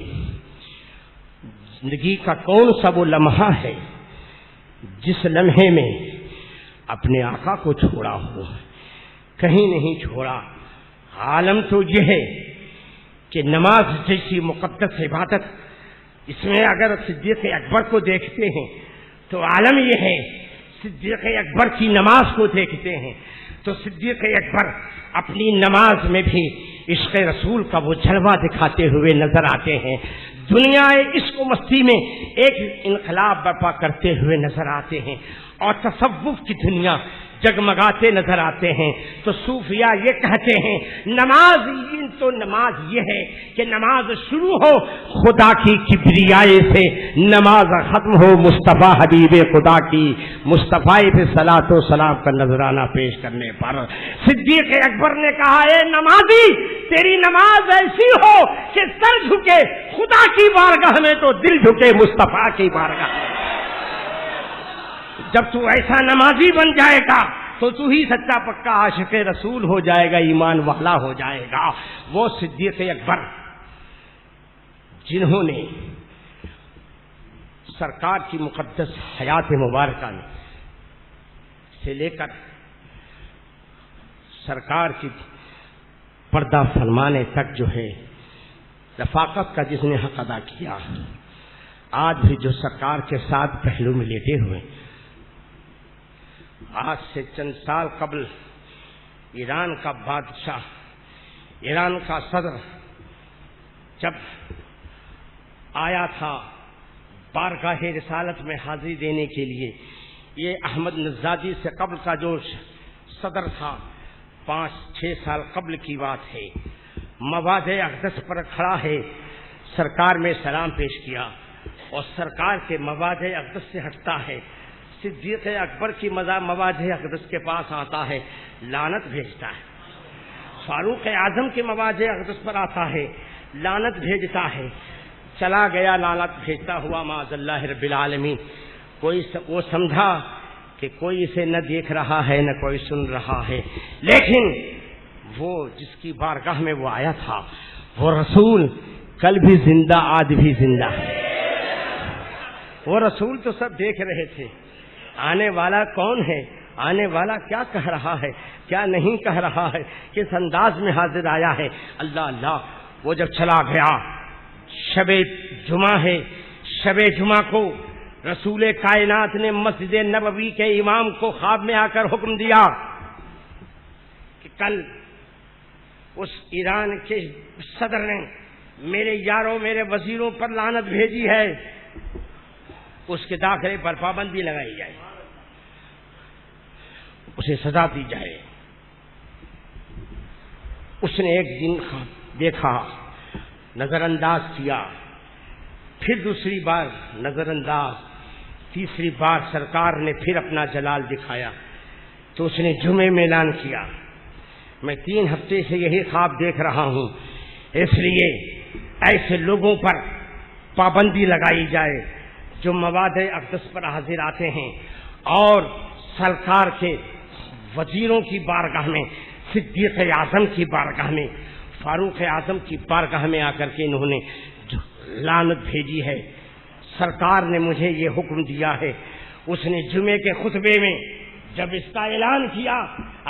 زندگی کا کون سا وہ لمحہ ہے جس لمحے میں اپنے آقا کو چھوڑا ہو؟ کہیں نہیں چھوڑا۔ عالم تو یہ ہے کہ نماز جیسی مقدس عبادت، اس میں اگر صدیق اکبر کو دیکھتے ہیں تو عالم یہ ہے، صدیق اکبر کی نماز کو دیکھتے ہیں تو صدیق اکبر اپنی نماز میں بھی عشق رسول کا وہ جلوہ دکھاتے ہوئے نظر آتے ہیں، دنیا عشق و مستی میں ایک انقلاب برپا کرتے ہوئے نظر آتے ہیں، اور تصوف کی دنیا جگمگاتے نظر آتے ہیں۔ تو صوفیاء یہ کہتے ہیں نماز یہ ہے کہ نماز شروع ہو خدا کی کبریائی سے، نماز ختم ہو مصطفیٰ حبیب خدا کی مصطفیٰ پہ صلاۃ و سلام کا نذرانہ پیش کرنے پر۔ صدیق اکبر نے کہا اے نمازی، تیری نماز ایسی ہو کہ سر جھکے خدا کی بارگاہ میں تو دل جھکے مصطفیٰ کی بارگاہ میں۔ جب تو ایسا نمازی بن جائے گا تو ہی سچا پکا عاشق رسول ہو جائے گا، ایمان والا ہو جائے گا۔ وہ صدیق اکبر جنہوں نے سرکار کی مقدس حیات مبارکہ سے لے کر سرکار کی پردہ فرمانے تک جو ہے رفاقت کا جس نے حق ادا کیا، آج بھی جو سرکار کے ساتھ پہلو میں لیٹے ہوئے، آج سے چند سال قبل ایران کا بادشاہ، ایران کا صدر جب آیا تھا بارگاہ رسالت میں حاضری دینے کے لیے، یہ احمد نژادی سے قبل کا جو صدر تھا، 5-6 سال قبل کی بات ہے، مواد اقدس پر کھڑا ہے، سرکار میں سلام پیش کیا اور سرکار کے مواد اقدس سے ہٹتا ہے، صدیق اکبر کی مواد اقدس کے پاس آتا ہے، لعنت بھیجتا ہے، فاروق اعظم کے مواد اقدس پر آتا ہے، لعنت بھیجتا ہے، چلا گیا لعنت بھیجتا ہوا معاذ اللہ رب العالمین۔ وہ سمجھا کہ کوئی اسے نہ دیکھ رہا ہے نہ کوئی سن رہا ہے، لیکن وہ جس کی بارگاہ میں وہ آیا تھا وہ رسول کل بھی زندہ آج بھی زندہ ہے۔ وہ رسول تو سب دیکھ رہے تھے، آنے والا کون ہے، آنے والا کیا کہہ رہا ہے کیا نہیں کہہ رہا ہے، کس انداز میں حاضر آیا ہے۔ اللہ اللہ، وہ جب چلا گیا، شب جمعہ ہے، شب جمعہ کو رسول کائنات نے مسجد نبوی کے امام کو خواب میں آ کر حکم دیا کہ کل اس ایران کے صدر نے میرے یاروں میرے وزیروں پر لعنت بھیجی ہے، اس کے داخلے پر پابندی لگائی جائے، اسے سزا دی جائے۔ اس نے ایک دن دیکھا، نظر انداز کیا، پھر دوسری بار نظر انداز، تیسری بار سرکار نے پھر اپنا جلال دکھایا تو اس نے جمعے میں اعلان کیا میں 3 ہفتے سے یہی خواب دیکھ رہا ہوں، اس لیے ایسے لوگوں پر پابندی لگائی جائے جو مواد اقدس پر حاضر آتے ہیں اور سرکار کے وزیروں کی بارگاہ میں، صدیق اعظم کی بارگاہ میں، فاروق اعظم کی بارگاہ میں آ کر کے انہوں نے لعنت بھیجی ہے۔ سرکار نے مجھے یہ حکم دیا ہے۔ اس نے جمعے کے خطبے میں جب اس کا اعلان کیا،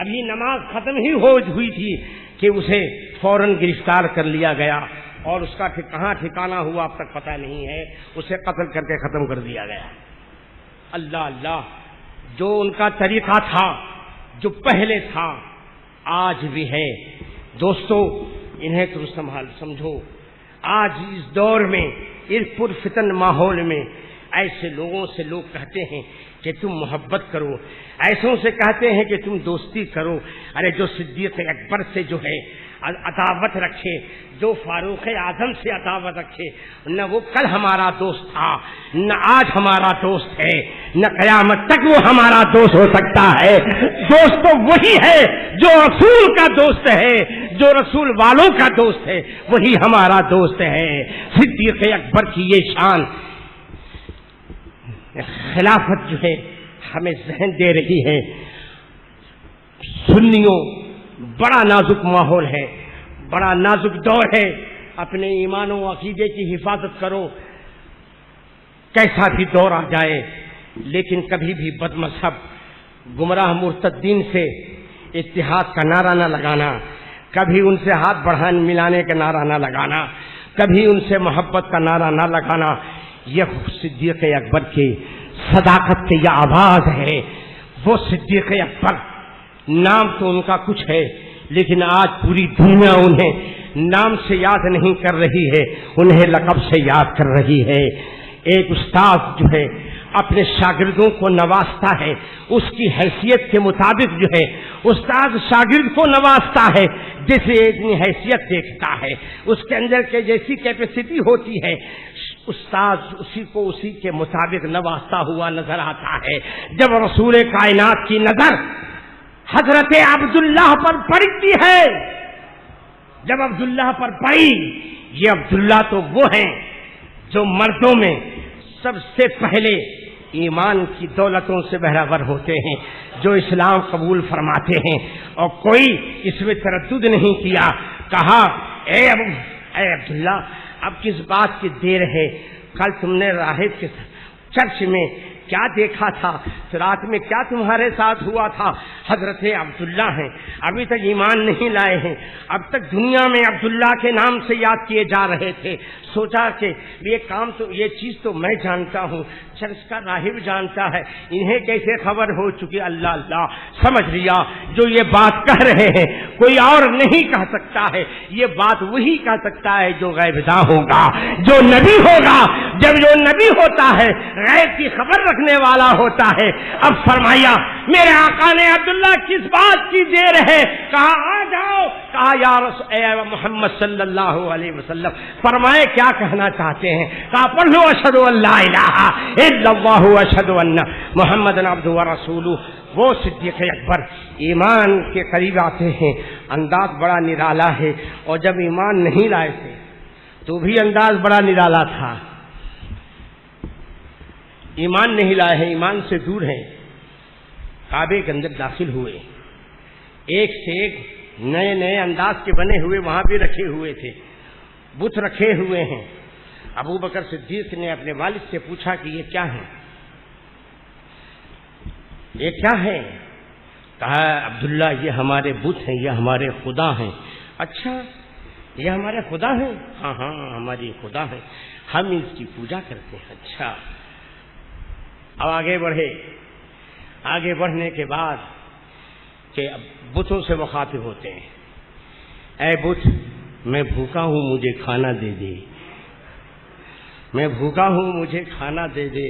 ابھی نماز ختم ہی ہوئی تھی کہ اسے فوراً گرفتار کر لیا گیا اور اس کا کہاں ٹھکانہ ہوا اب تک پتہ نہیں ہے، اسے قتل کر کے ختم کر دیا گیا۔ اللہ اللہ، جو ان کا طریقہ تھا، جو پہلے تھا، آج بھی ہے۔ دوستو، انہیں تو سمجھو، آج اس دور میں اس پرفتن ماحول میں ایسے لوگوں سے لوگ کہتے ہیں کہ تم محبت کرو، ایسوں سے کہتے ہیں کہ تم دوستی کرو۔ ارے جو صدیق اکبر سے جو ہے عداوت رکھے، جو فاروق اعظم سے عداوت رکھے، نہ وہ کل ہمارا دوست تھا، نہ آج ہمارا دوست ہے، نہ قیامت تک وہ ہمارا دوست ہو سکتا ہے۔ دوست تو وہی ہے جو رسول کا دوست ہے، جو رسول والوں کا دوست ہے، وہی ہمارا دوست ہے۔ صدیق اکبر کی یہ شان خلافت جو ہے ہمیں ذہن دے رہی ہے۔ سنیوں، بڑا نازک ماحول ہے، بڑا نازک دور ہے، اپنے ایمان و عقیدے کی حفاظت کرو۔ کیسا بھی دور آ جائے، لیکن کبھی بھی بد مذہب گمراہ مرتدین سے اتحاد کا نعرہ نہ لگانا، کبھی ان سے ہاتھ بڑھانے ملانے کا نعرہ نہ لگانا، کبھی ان سے محبت کا نعرہ نہ لگانا۔ یہ صدیق اکبر کی صداقت کی یہ آواز ہے۔ وہ صدیق اکبر نام تو ان کا کچھ ہے، لیکن آج پوری دنیا انہیں نام سے یاد نہیں کر رہی ہے، انہیں لقب سے یاد کر رہی ہے۔ ایک استاد جو ہے اپنے شاگردوں کو نوازتا ہے، اس کی حیثیت کے مطابق جو ہے استاد شاگرد کو نوازتا ہے، جیسے اتنی حیثیت دیکھتا ہے، اس کے اندر کے جیسی کیپیسٹی ہوتی ہے، استاد اسی کو اسی کے مطابق نوازتا ہوا نظر آتا ہے۔ جب رسول کائنات کی نظر حضرت عبداللہ پر پڑتی ہے، جب عبداللہ پر پڑی، یہ عبداللہ تو وہ ہیں جو مردوں میں سب سے پہلے ایمان کی دولتوں سے بہرہور ہوتے ہیں، جو اسلام قبول فرماتے ہیں، اور کوئی اس میں تردد نہیں کیا، کہا اے عبداللہ اب کس بات کی دیر ہے، کل تم نے راہب کے چرچ میں کیا دیکھا تھا، رات میں کیا تمہارے ساتھ ہوا تھا؟ حضرت عبداللہ ہیں، ابھی تک ایمان نہیں لائے ہیں، اب تک دنیا میں عبداللہ کے نام سے یاد کیے جا رہے تھے۔ سوچا کہ یہ چیز تو میں جانتا ہوں، چرچ کا راہب جانتا ہے، انہیں کیسے خبر ہو چکی؟ اللہ اللہ، سمجھ لیا جو یہ بات کہہ رہے ہیں کوئی اور نہیں کہہ سکتا ہے، یہ بات وہی کہہ سکتا ہے جو غیب داں ہوگا، جو نبی ہوگا۔ جب جو نبی ہوتا ہے غیب کی خبر رکھنے والا ہوتا ہے۔ اب فرمایا میرے آقا نے عبداللہ کس بات کی دیر ہے؟ کہا آ جاؤ، کہا یا رسول اے محمد صلی اللہ علیہ وسلم، فرمائے کیا کہنا چاہتے ہیں؟ کہا پڑھ لو اشہد ان لا الہ الا اللہ اشہد ان محمد عبدہ ورسولہ۔ وہ صدیق اکبر ایمان کے قریب آتے ہیں، انداز بڑا نرالا ہے، اور جب ایمان نہیں لائے تھے تو بھی انداز بڑا نرالا تھا۔ ایمان نہیں لائے ہیں، ایمان سے دور ہیں، کعبے کے اندر داخل ہوئے، ایک سے ایک نئے نئے انداز کے بنے ہوئے وہاں بھی رکھے ہوئے تھے، بت رکھے ہوئے ہیں۔ ابو بکر صدیق نے اپنے والد سے پوچھا کہ یہ کیا ہے، یہ کیا ہے؟ کہا عبداللہ یہ ہمارے بت ہیں، یہ ہمارے خدا ہیں۔ اچھا یہ ہمارے خدا ہیں؟ ہاں ہاں ہماری خدا ہیں، ہم اس کی پوجا کرتے ہیں۔ اچھا اب آگے بڑھے، آگے بڑھنے کے بعد کہ بتوں سے مخاطب ہوتے ہیں، اے بت میں بھوکا ہوں مجھے کھانا دے دے، میں بھوکا ہوں مجھے کھانا دے دے،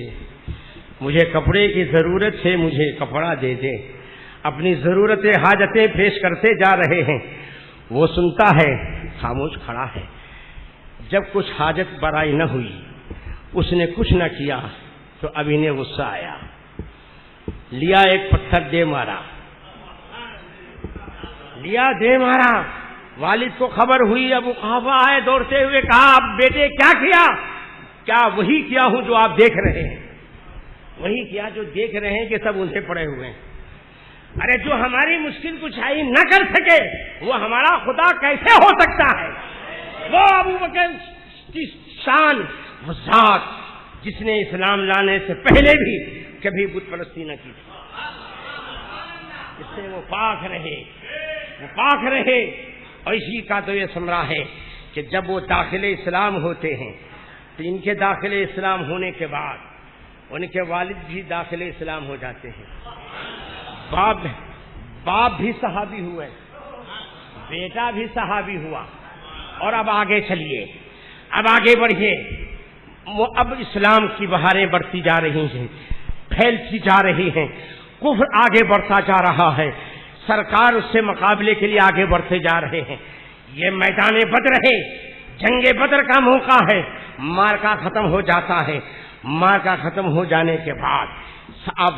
مجھے کپڑے کی ضرورت ہے مجھے کپڑا دے دے۔ اپنی ضرورتیں حاجتیں پیش کرتے جا رہے ہیں، وہ سنتا ہے خاموش کھڑا ہے۔ جب کچھ حاجت برائی نہ ہوئی، اس نے کچھ نہ کیا تو اب انہیں غصہ آیا، لیا ایک پتھر دے مارا، لیا دے مارا۔ والد کو خبر ہوئی، ابو قحافہ آئے دوڑتے ہوئے، کہا اب بیٹے کیا کیا؟ کیا وہی کیا ہوں جو آپ دیکھ رہے ہیں، وہی کیا جو دیکھ رہے ہیں کہ سب انہیں پڑے ہوئے ہیں۔ ارے جو ہماری مشکل کشائی نہ کر سکے وہ ہمارا خدا کیسے ہو سکتا ہے؟ وہ ابو بکر کی شان، وہ ذات جس نے اسلام لانے سے پہلے بھی کبھی بت پرستی نہ کی تھی، اس سے وہ پاک رہے، وہ پاک رہے۔ اور اسی کا تو یہ ثمرہ ہے کہ جب وہ داخل اسلام ہوتے ہیں تو ان کے داخل اسلام ہونے کے بعد ان کے والد بھی داخل اسلام ہو جاتے ہیں، باپ بھی صحابی ہوئے، بیٹا بھی صحابی ہوا۔ اور اب آگے چلیے، اب آگے بڑھیے، وہ اب اسلام کی بہاریں بڑھتی جا رہی ہیں، پھیلتی جا رہی ہیں، کفر آگے بڑھتا جا رہا ہے، سرکار اس سے مقابلے کے لیے آگے بڑھتے جا رہے ہیں۔ یہ میدان بدر ہے، جنگ بدر کا موقع ہے، مارکا ختم ہو جاتا ہے۔ مارکا ختم ہو جانے کے بعد اب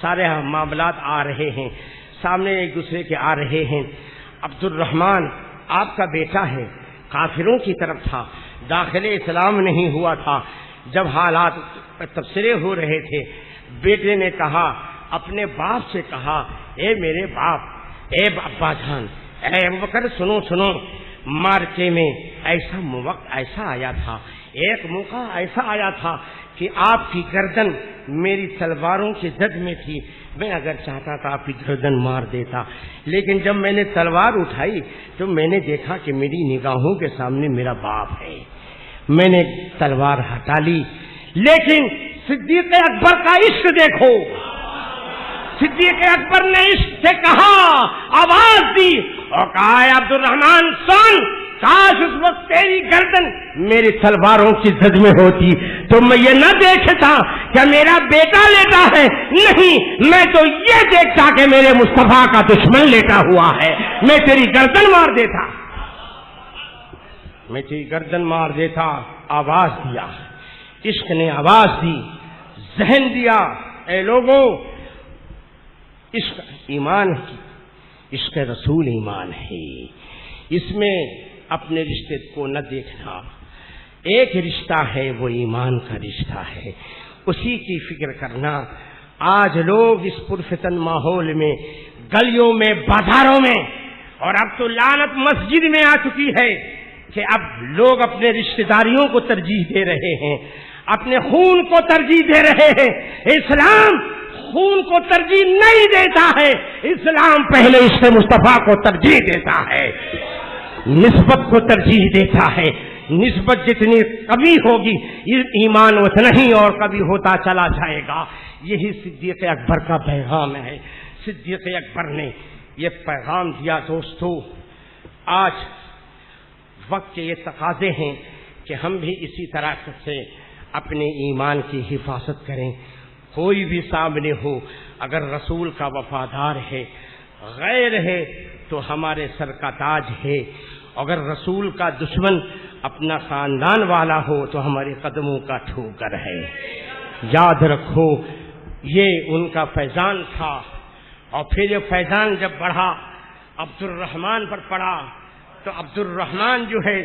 سارے معاملات آ رہے ہیں، سامنے ایک دوسرے کے آ رہے ہیں۔ عبد الرحمن آپ کا بیٹا ہے، کافروں کی طرف تھا، داخل اسلام نہیں ہوا تھا۔ جب حالات تبصرے ہو رہے تھے، بیٹے نے کہا، اپنے باپ سے کہا، اے میرے باپ، اے ابا جان، اے ابو بکر سنو سنو، مارکے میں ایسا وقت ایسا آیا تھا، ایک موقع ایسا آیا تھا کہ آپ کی گردن میری تلواروں کی زد میں تھی، میں اگر چاہتا تھا آپ کی گردن مار دیتا، لیکن جب میں نے تلوار اٹھائی تو میں نے دیکھا کہ میری نگاہوں کے سامنے میرا باپ ہے، میں نے تلوار ہٹا لی۔ لیکن صدیق اکبر کا عشق دیکھو، صدیق اکبر نے عشق سے کہا، آواز دی اور کہا، عبد الرحمن سن، کاش اس وقت تیری گردن میری تلواروں کی زد میں ہوتی تو میں یہ نہ دیکھتا کہ میرا بیٹا لیٹا ہے، نہیں، میں تو یہ دیکھتا کہ میرے مصطفیٰ کا دشمن لیٹا ہوا ہے، میں تیری گردن مار دیتا، میں تیری گردن مار دیتا۔ آواز دیا، عشق نے آواز دی، ذہن دیا، اے لوگوں، عشق ایمان کی، عشق رسول ایمان ہے، اس میں اپنے رشتے کو نہ دیکھنا، ایک رشتہ ہے وہ ایمان کا رشتہ ہے، اسی کی فکر کرنا۔ آج لوگ اس پرفتن ماحول میں، گلیوں میں، بازاروں میں، اور اب تو لعنت مسجد میں آ چکی ہے کہ اب لوگ اپنے رشتہ داریوں کو ترجیح دے رہے ہیں، اپنے خون کو ترجیح دے رہے ہیں۔ اسلام خون کو ترجیح نہیں دیتا ہے، اسلام پہلے عشق مصطفیٰ کو ترجیح دیتا ہے، نسبت کو ترجیح دیتا ہے۔ نسبت جتنی کمی ہوگی ایمان اتنا ہی اور کبھی ہوتا چلا جائے گا۔ یہی صدیق اکبر کا پیغام ہے۔ صدیق اکبر نے یہ پیغام دیا۔ دوستو، آج وقت کے یہ تقاضے ہیں کہ ہم بھی اسی طرح سے اپنے ایمان کی حفاظت کریں۔ کوئی بھی سامنے ہو، اگر رسول کا وفادار ہے، غیر ہے تو ہمارے سر کا تاج ہے، اگر رسول کا دشمن اپنا خاندان والا ہو تو ہمارے قدموں کا ٹھوکر ہے۔ یاد رکھو، یہ ان کا فیضان تھا، اور پھر یہ فیضان جب بڑھا عبد الرحمن پر پڑا تو عبد الرحمن جو ہے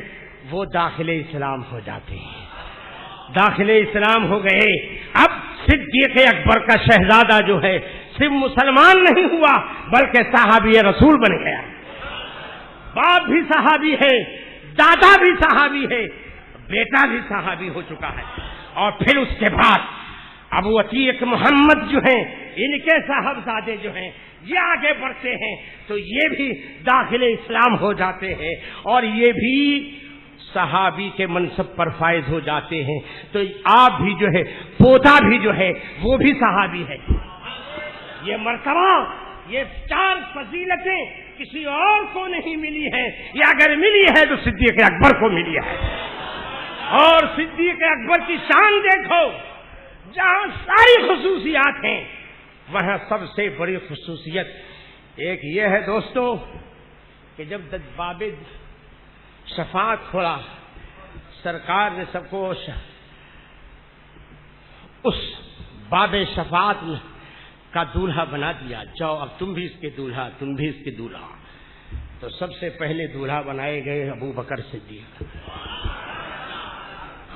وہ داخل اسلام ہو جاتے ہیں، داخل اسلام ہو گئے۔ اب صدیق اکبر کا شہزادہ جو ہے صرف مسلمان نہیں ہوا بلکہ صحابی رسول بن گیا۔ باپ بھی صحابی ہے، دادا بھی صحابی ہے، بیٹا بھی صحابی ہو چکا ہے۔ اور پھر اس کے بعد ابو عتیق محمد جو ہیں، ان کے صاحبزادے جو ہیں، یہ آگے بڑھتے ہیں تو یہ بھی داخل اسلام ہو جاتے ہیں، اور یہ بھی صحابی کے منصب پر فائز ہو جاتے ہیں۔ تو آپ بھی جو ہے، پوتا بھی جو ہے وہ بھی صحابی ہے۔ یہ مرتبہ، یہ چار فضیلتیں کسی اور کو نہیں ملی ہیں، یہ اگر ملی ہے تو صدیق اکبر کو ملی ہے۔ اور صدیق اکبر کی شان دیکھو، جہاں ساری خصوصیات ہیں وہاں سب سے بڑی خصوصیت ایک یہ ہے دوستو کہ جب باب شفاعت کھولا، سرکار نے سب کو اس باب شفاعت کا دولہا بنا دیا، جاؤ اب تم بھی اس کے دولہا، تم بھی اس کے دولہا۔ تو سب سے پہلے دولہا بنائے گئے ابو بکر صدیق،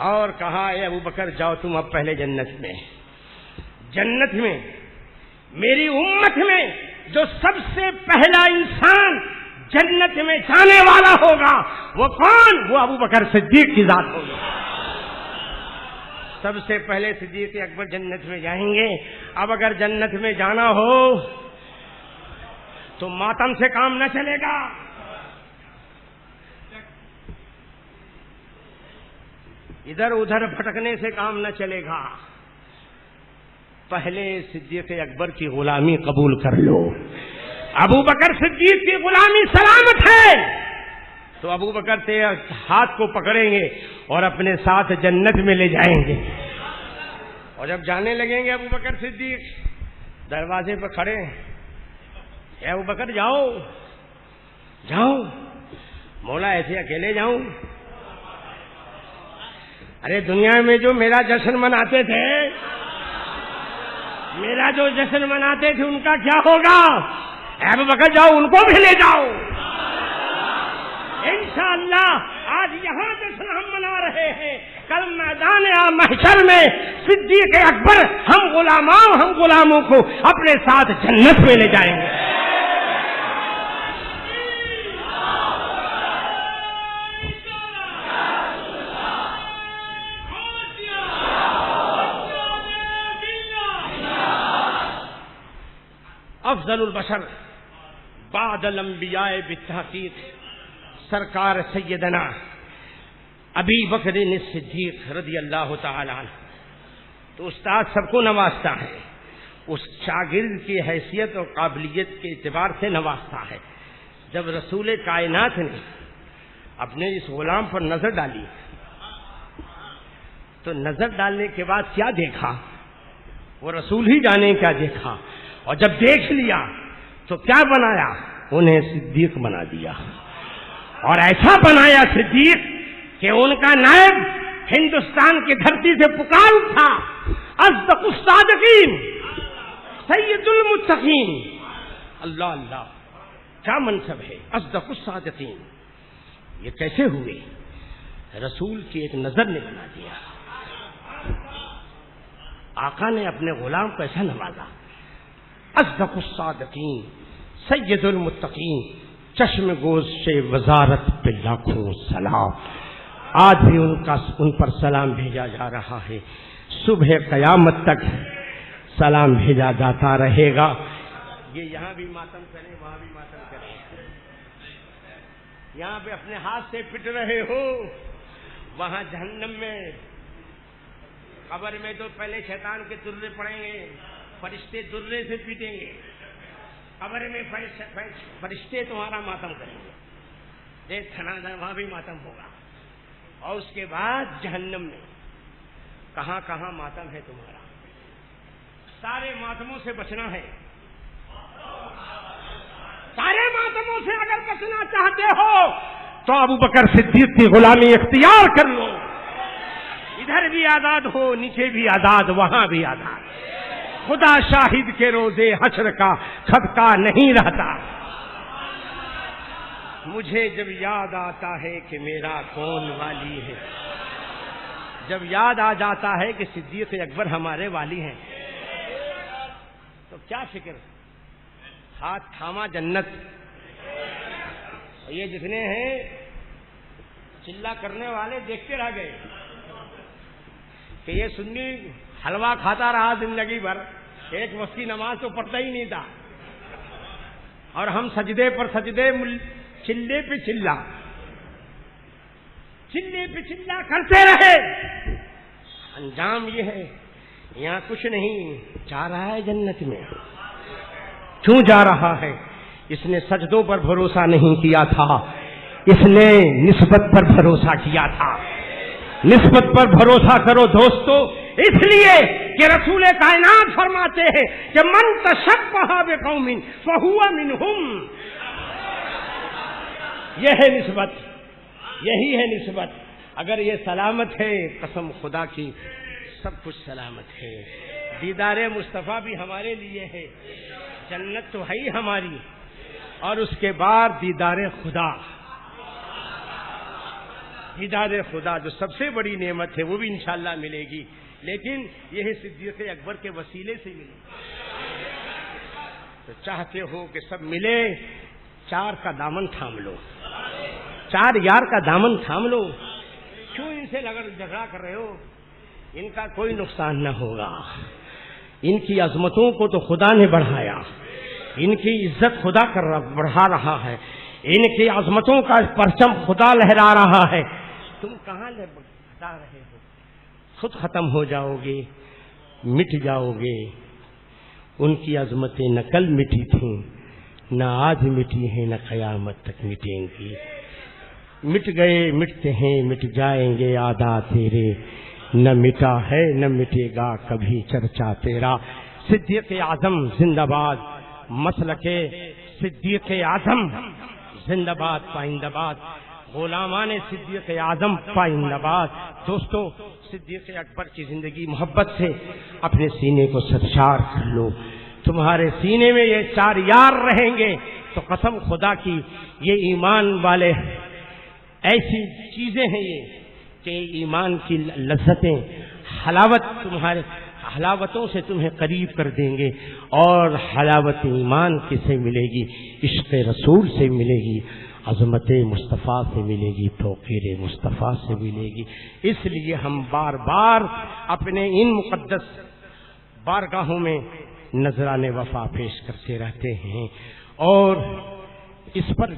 اور کہا، اے ابو بکر جاؤ تم اب پہلے جنت میں، جنت میں میری امت میں جو سب سے پہلا انسان جنت میں جانے والا ہوگا وہ کون؟ وہ ابو بکر صدیق کی ذات ہوگی۔ سب سے پہلے صدیق اکبر جنت میں جائیں گے۔ اب اگر جنت میں جانا ہو تو ماتم سے کام نہ چلے گا، ادھر ادھر بھٹکنے سے کام نہ چلے گا۔ پہلے صدیق اکبر کی غلامی قبول کر لو۔ ابو بکر صدیق کی غلامی سلامت ہے تو ابو بکر تیرے ہاتھ کو پکڑیں گے اور اپنے ساتھ جنت میں لے جائیں گے۔ اور جب جانے لگیں گے ابو بکر صدیق دروازے پر کھڑے، اے ابو بکر جاؤ جاؤ۔ مولا ایسے اکیلے جاؤں؟ ارے دنیا میں جو میرا جشن مناتے تھے، میرا جو جشن مناتے تھے ان کا کیا ہوگا؟ اے ابو بکر جاؤ، ان کو بھی لے جاؤ۔ انشاءاللہ آج یہاں جشن ہم منا رہے ہیں، کل میدان محشر میں صدیق اکبر ہم غلاموں کو اپنے ساتھ جنت میں لے جائیں گے۔ افضل البشر بعد الانبیاء بالتحقیق سرکار سیدنا ابی بکر صدیق رضی اللہ تعالی عنہ. تو استاد سب کو نوازتا ہے، اس شاگرد کی حیثیت اور قابلیت کے اعتبار سے نوازتا ہے. جب رسول کائنات نے اپنے اس غلام پر نظر ڈالی تو نظر ڈالنے کے بعد کیا دیکھا وہ رسول ہی جانے کیا دیکھا، اور جب دیکھ لیا تو کیا بنایا، انہیں صدیق بنا دیا. اور ایسا بنایا صدیق کہ ان کا نائب ہندوستان کی دھرتی سے پکار تھا، اصدق الصادقین سید المتقین. اللہ اللہ کیا منصب ہے، اصدق الصادقین. یہ کیسے ہوئے؟ رسول کی ایک نظر نے بنا دیا. آقا نے اپنے غلام کو ایسا نوازا، اصدق الصادقین سید المتقین، چشم گوش سے وزارت پہ لاکھوں سلام. آج بھی ان پر سلام بھیجا جا رہا ہے، صبح قیامت تک سلام بھیجا جاتا رہے گا. یہ یہاں بھی ماتم کریں، وہاں بھی ماتم کریں. یہاں پہ اپنے ہاتھ سے پٹ رہے ہو، وہاں جہنم میں قبر میں تو پہلے شیطان کے درے پڑیں گے، فرشتے درے سے پیٹیں گے. قبر میں فرشتے تمہارا ماتم کریں گے، دیکھ تھنا وہاں بھی ماتم ہوگا. اور اس کے بعد جہنم میں کہاں کہاں ماتم ہے تمہارا. سارے ماتموں سے بچنا ہے، سارے ماتموں سے اگر بچنا چاہتے ہو تو ابو بکر صدیق کی غلامی اختیار کر لو. ادھر بھی آزاد ہو، نیچے بھی آزاد، وہاں بھی آزاد. خدا شاہد کے روزے حشر کا خطکا نہیں رہتا. مجھے جب یاد آتا ہے کہ میرا کون والی ہے، جب یاد آ جاتا ہے کہ صدیق اکبر ہمارے والی ہیں، تو کیا فکر، ہاتھ تھاما جنت. یہ جتنے ہیں چلا کرنے والے دیکھتے رہ گئے کہ یہ سنی حلوہ کھاتا رہا زندگی بھر، ایک وقت کی نماز تو پڑھتا ہی نہیں تھا، اور ہم سجدے پر سجدے، چلے پہ چلا کرتے رہے. انجام یہ ہے یہاں کچھ نہیں. جا رہا ہے جنت میں. کیوں جا رہا ہے؟ اس نے سجدوں پر بھروسہ نہیں کیا تھا، اس نے نسبت پر بھروسہ کیا تھا. نسبت پر بھروسہ کرو دوستو، اس لیے کہ رسول کائنات فرماتے ہیں کہ من تشبہ بقوم فہو منہم. یہ ہے نسبت، یہی ہے نسبت. اگر یہ سلامت ہے، قسم خدا کی سب کچھ سلامت ہے. دیدار مصطفیٰ بھی ہمارے لیے ہے، جنت تو ہے ہی ہماری، اور اس کے بعد دیدار خدا. دیدار خدا جو سب سے بڑی نعمت ہے، وہ بھی انشاءاللہ ملے گی، لیکن یہ صدیق اکبر کے وسیلے سے ملے گی. تو چاہتے ہو کہ سب ملے، چار کا دامن تھام لو، چار یار کا دامن تھام لو. کیوں ان سے جھگڑا کر رہے ہو؟ ان کا کوئی نقصان نہ ہوگا. ان کی عظمتوں کو تو خدا نے بڑھایا، ان کی عزت خدا بڑھا رہا ہے، ان کی عظمتوں کا پرچم خدا لہرا رہا ہے. تم کہاں بتا رہے ہو؟ خود ختم ہو جاؤ گے، مٹ جاؤ گے. ان کی عظمتیں نہ کل مٹی تھیں، نہ آج مٹی ہیں، نہ قیامت تک مٹیں گی. مٹ گئے، مٹتے ہیں، مٹ جائیں گے آدھا تیرے، نہ مٹا ہے نہ مٹے گا کبھی چرچا تیرا. صدیق اعظم زندہ باد، مسلک صدیق اعظم زندہ باد، پائندہ باد. غلامان صدیق اعظم پائندہ باد. دوستو، صدیق اکبر کی زندگی محبت سے اپنے سینے کو سرشار کر لو. تمہارے سینے میں یہ چار یار رہیں گے تو قسم خدا کی یہ ایمان والے ایسی چیزیں ہیں یہ کہ ایمان کی لذتیں، حلاوت تمہارے حلاوتوں سے تمہیں قریب کر دیں گے. اور حلاوت ایمان کسے ملے گی؟ عشق رسول سے ملے گی، عظمت مصطفیٰ سے ملے گی، توقیر مصطفیٰ سے ملے گی. اس لیے ہم بار بار اپنے ان مقدس بارگاہوں میں نذران وفا پیش کرتے رہتے ہیں، اور اس پر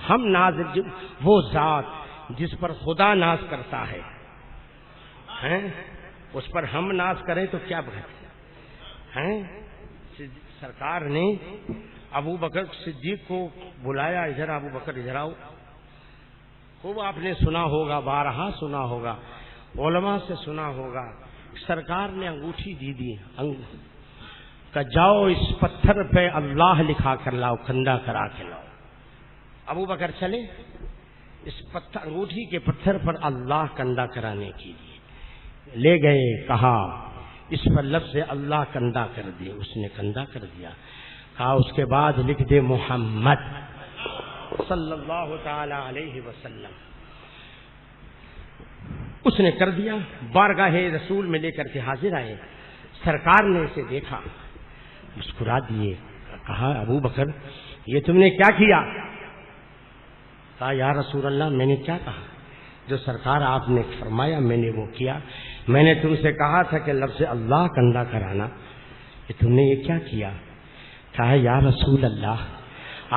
ہم ناز، وہ ذات جس پر خدا ناز کرتا ہے اس پر ہم ناز کریں تو کیا بات ہے؟ سرکار نے ابو بکر صدیق کو بلایا، ادھر ابو بکر ادھر آؤ. خوب آپ نے سنا ہوگا، بارہا سنا ہوگا، علماء سے سنا ہوگا. سرکار نے انگوٹھی دی کہ جاؤ اس پتھر پہ اللہ لکھا کر لاؤ، کندھا کرا کے لاؤ. ابو بکر چلے، اس انگوٹھی کے پتھر پر اللہ کندھا کرانے کے لیے لے گئے. کہا اس پر لفظ اللہ کندھا کر دے. اس نے کندھا کر دیا. کہا اس کے بعد لکھ دے محمد صلی اللہ تعالی علیہ وسلم. اس نے کر دیا. بارگاہ رسول میں لے کر کے حاضر آئے. سرکار نے اسے دیکھا، مسکرا دیے. کہا ابو بکر یہ تم نے کیا کیا؟ کہا یا رسول اللہ میں نے کیا کہا؟ جو سرکار آپ نے فرمایا میں نے وہ کیا. میں نے تم سے کہا تھا کہ لفظ اللہ کندھا کرانا، کہ تم نے یہ کیا کیا؟ کہا یا رسول اللہ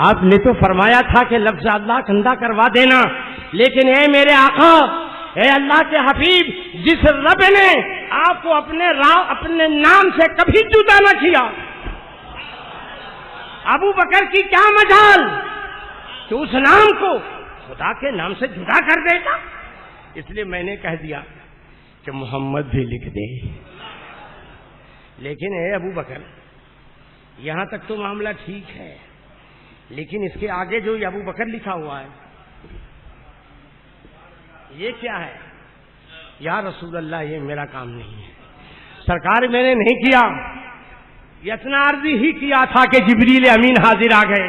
آپ نے تو فرمایا تھا کہ لفظ اللہ کندھا کروا دینا، لیکن اے میرے آقا، اے اللہ کے حبیب، جس رب نے آپ کو اپنے نام سے کبھی جدا نہ کیا، ابو بکر کی کیا مجال کہ اس نام کو خدا کے نام سے جدا کر دے گا. اس لیے میں نے کہہ دیا کہ محمد بھی لکھ دے. لیکن اے ابو بکر یہاں تک تو معاملہ ٹھیک ہے، لیکن اس کے آگے جو ابو بکر لکھا ہوا ہے یہ کیا ہے؟ یا رسول اللہ یہ میرا کام نہیں ہے، سرکار میں نے نہیں کیا، یہ اتنا عرضی ہی کیا تھا کہ جبریل امین حاضر آ گئے.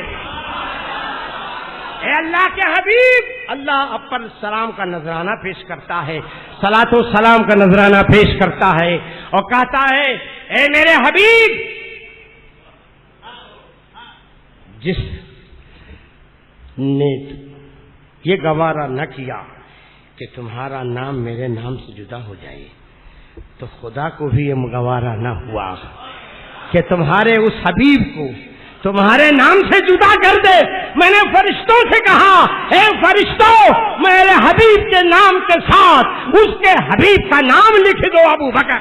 اے اللہ کے حبیب، اللہ اب پر سلام کا نذرانہ پیش کرتا ہے، صلاۃ و سلام کا نذرانہ پیش کرتا ہے اور کہتا ہے اے میرے حبیب، جس نے یہ گوارا نہ کیا کہ تمہارا نام میرے نام سے جدا ہو جائے، تو خدا کو بھی یہ گوارا نہ ہوا کہ تمہارے اس حبیب کو تمہارے نام سے جدا کر دے. میں نے فرشتوں سے کہا اے فرشتوں، میرے حبیب کے نام کے ساتھ اس کے حبیب کا نام لکھ دو ابو بکر.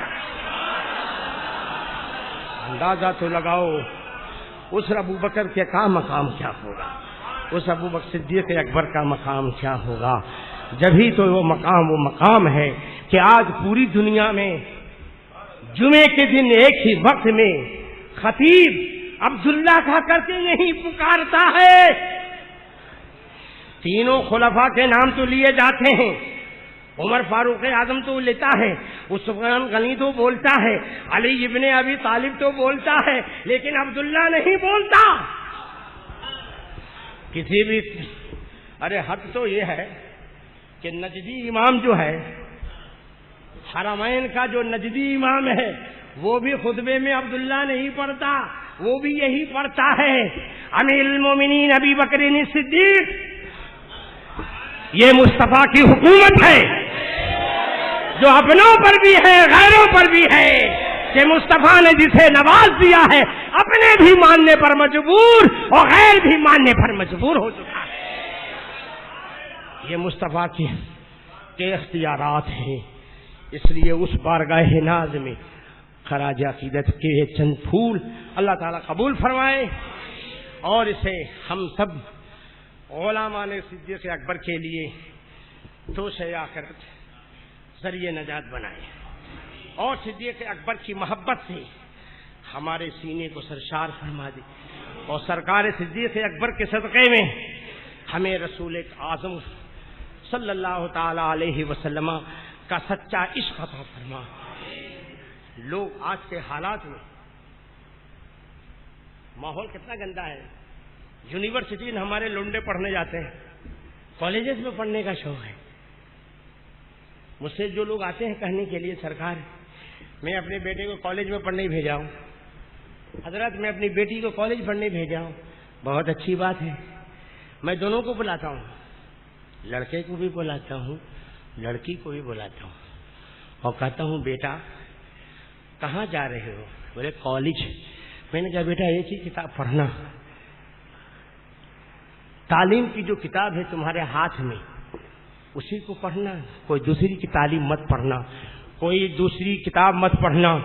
اندازہ تو لگاؤ اس ابو بکر کے کا مقام کیا ہوگا، اس ابو بکر صدیق اکبر کا مقام کیا ہوگا. جبھی تو وہ مقام ہے کہ آج پوری دنیا میں جمعے کے دن ایک ہی وقت میں خطیب عبداللہ کا کر کے یہی پکارتا ہے. تینوں خلفاء کے نام تو لیے جاتے ہیں، عمر فاروق اعظم تو لیتا ہے، عثمان غنی تو بولتا ہے، علی ابن ابی طالب تو بولتا ہے، لیکن عبداللہ نہیں بولتا کسی بھی. ارے حق تو یہ ہے کہ نجدی امام جو ہے، حرمین کا جو نجدی امام ہے، وہ بھی خطبے میں عبداللہ نہیں پڑھتا، وہ بھی یہی پڑھتا ہے امیر المومنین ابی بکر صدیق. یہ مصطفیٰ کی حکومت ہے جو اپنوں پر بھی ہے غیروں پر بھی ہے، کہ مصطفیٰ نے جسے نواز دیا ہے اپنے بھی ماننے پر مجبور اور غیر بھی ماننے پر مجبور ہو چکا ہے. یہ مصطفیٰ کے اختیارات ہیں. اس لیے اس بارگاہ ناز میں خراج عقیدت کے چند پھول اللہ تعالیٰ قبول فرمائے، اور اسے ہم سب علماء نے صدیق اکبر کے لیے توشہ آخرت ذریعہ نجات بنائے، اور صدیق اکبر کی محبت سے ہمارے سینے کو سرشار فرما دے، اور سرکار صدیق اکبر کے صدقے میں ہمیں رسول اعظم صلی اللہ تعالی علیہ وسلم کا سچا عشق عطا فرما. لوگ آج کے حالات میں ماحول کتنا گندا ہے. یونیورسٹی میں ہمارے لونڈے پڑھنے جاتے ہیں، کالجز میں پڑھنے کا شوق ہے. مجھ سے جو لوگ آتے ہیں کہنے کے لیے سرکار میں اپنے بیٹے کو کالج میں پڑھنے بھیجا ہوں، حضرت میں اپنی بیٹی کو کالج پڑھنے بھیجا ہوں. بہت اچھی بات ہے. میں دونوں کو بلاتا ہوں، لڑکے کو بھی بلاتا ہوں، لڑکی کو بھی بلاتا ہوں، اور کہتا ہوں بیٹا کہاں جا رہے ہو؟ بولے کالج. میں نے کہا بیٹا ایک ہی کتاب پڑھنا، تعلیم کی جو کتاب ہے تمہارے ہاتھ میں اسی کو پڑھنا، کوئی دوسری کی تعلیم مت پڑھنا، کوئی دوسری کتاب مت پڑھنا۔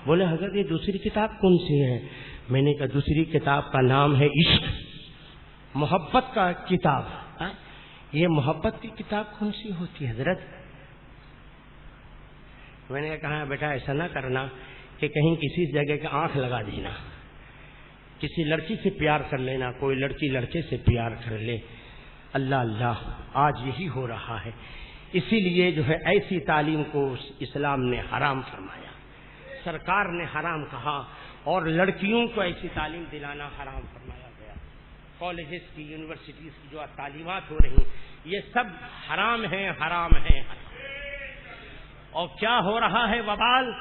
بولے حضرت یہ دوسری کتاب کون سی ہے؟ میں نے کہا دوسری کتاب کا نام ہے عشق، محبت کا کتاب۔ یہ محبت کی کتاب کون سی ہوتی ہے حضرت؟ میں نے کہا بیٹا ایسا نہ کرنا کہ کہیں کسی جگہ کی آنکھ لگا دینا، کسی لڑکی سے پیار کر لینا، کوئی لڑکی لڑکے سے پیار کر لے۔ اللہ اللہ آج یہی ہو رہا ہے، اسی لیے جو ہے ایسی تعلیم کو اسلام نے حرام فرمایا، سرکار نے حرام کہا، اور لڑکیوں کو ایسی تعلیم دلانا حرام فرمایا گیا۔ کالجز کی، یونیورسٹیز کی جو تعلیمات ہو رہی یہ سب حرام ہیں، حرام ہیں۔ اور کیا ہو رہا ہے وبال،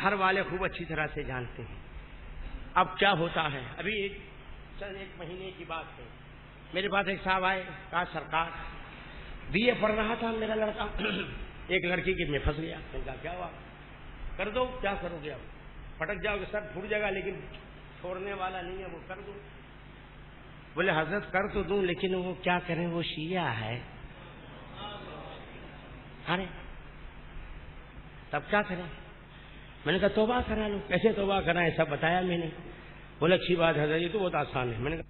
گھر والے خوب اچھی طرح سے جانتے ہیں۔ اب کیا ہوتا ہے، ابھی چند ایک مہینے کی بات ہے، میرے پاس ایک صاحب آئے، کہا سرکار بی اے پڑھ رہا تھا میرا لڑکا، ایک لڑکی کے میں پھنس گیا۔ میں نے کہا کیا ہوا؟ کر دو، کیا کرو گے؟ اب پٹک جاؤ گے، سر پھوٹ جائے گا، لیکن چھوڑنے والا نہیں ہے، وہ کر دو۔ بولے حضرت کر تو دوں، لیکن وہ کیا کریں، وہ شیعہ ہے۔ ارے تب کیا کریں؟ میں نے کہا توبہ کرا لو۔ کیسے توبہ کرائیں سب بتایا میں نے۔ بولے اچھی بات ہے یہ تو بہت آسان ہے۔ میں نے کہا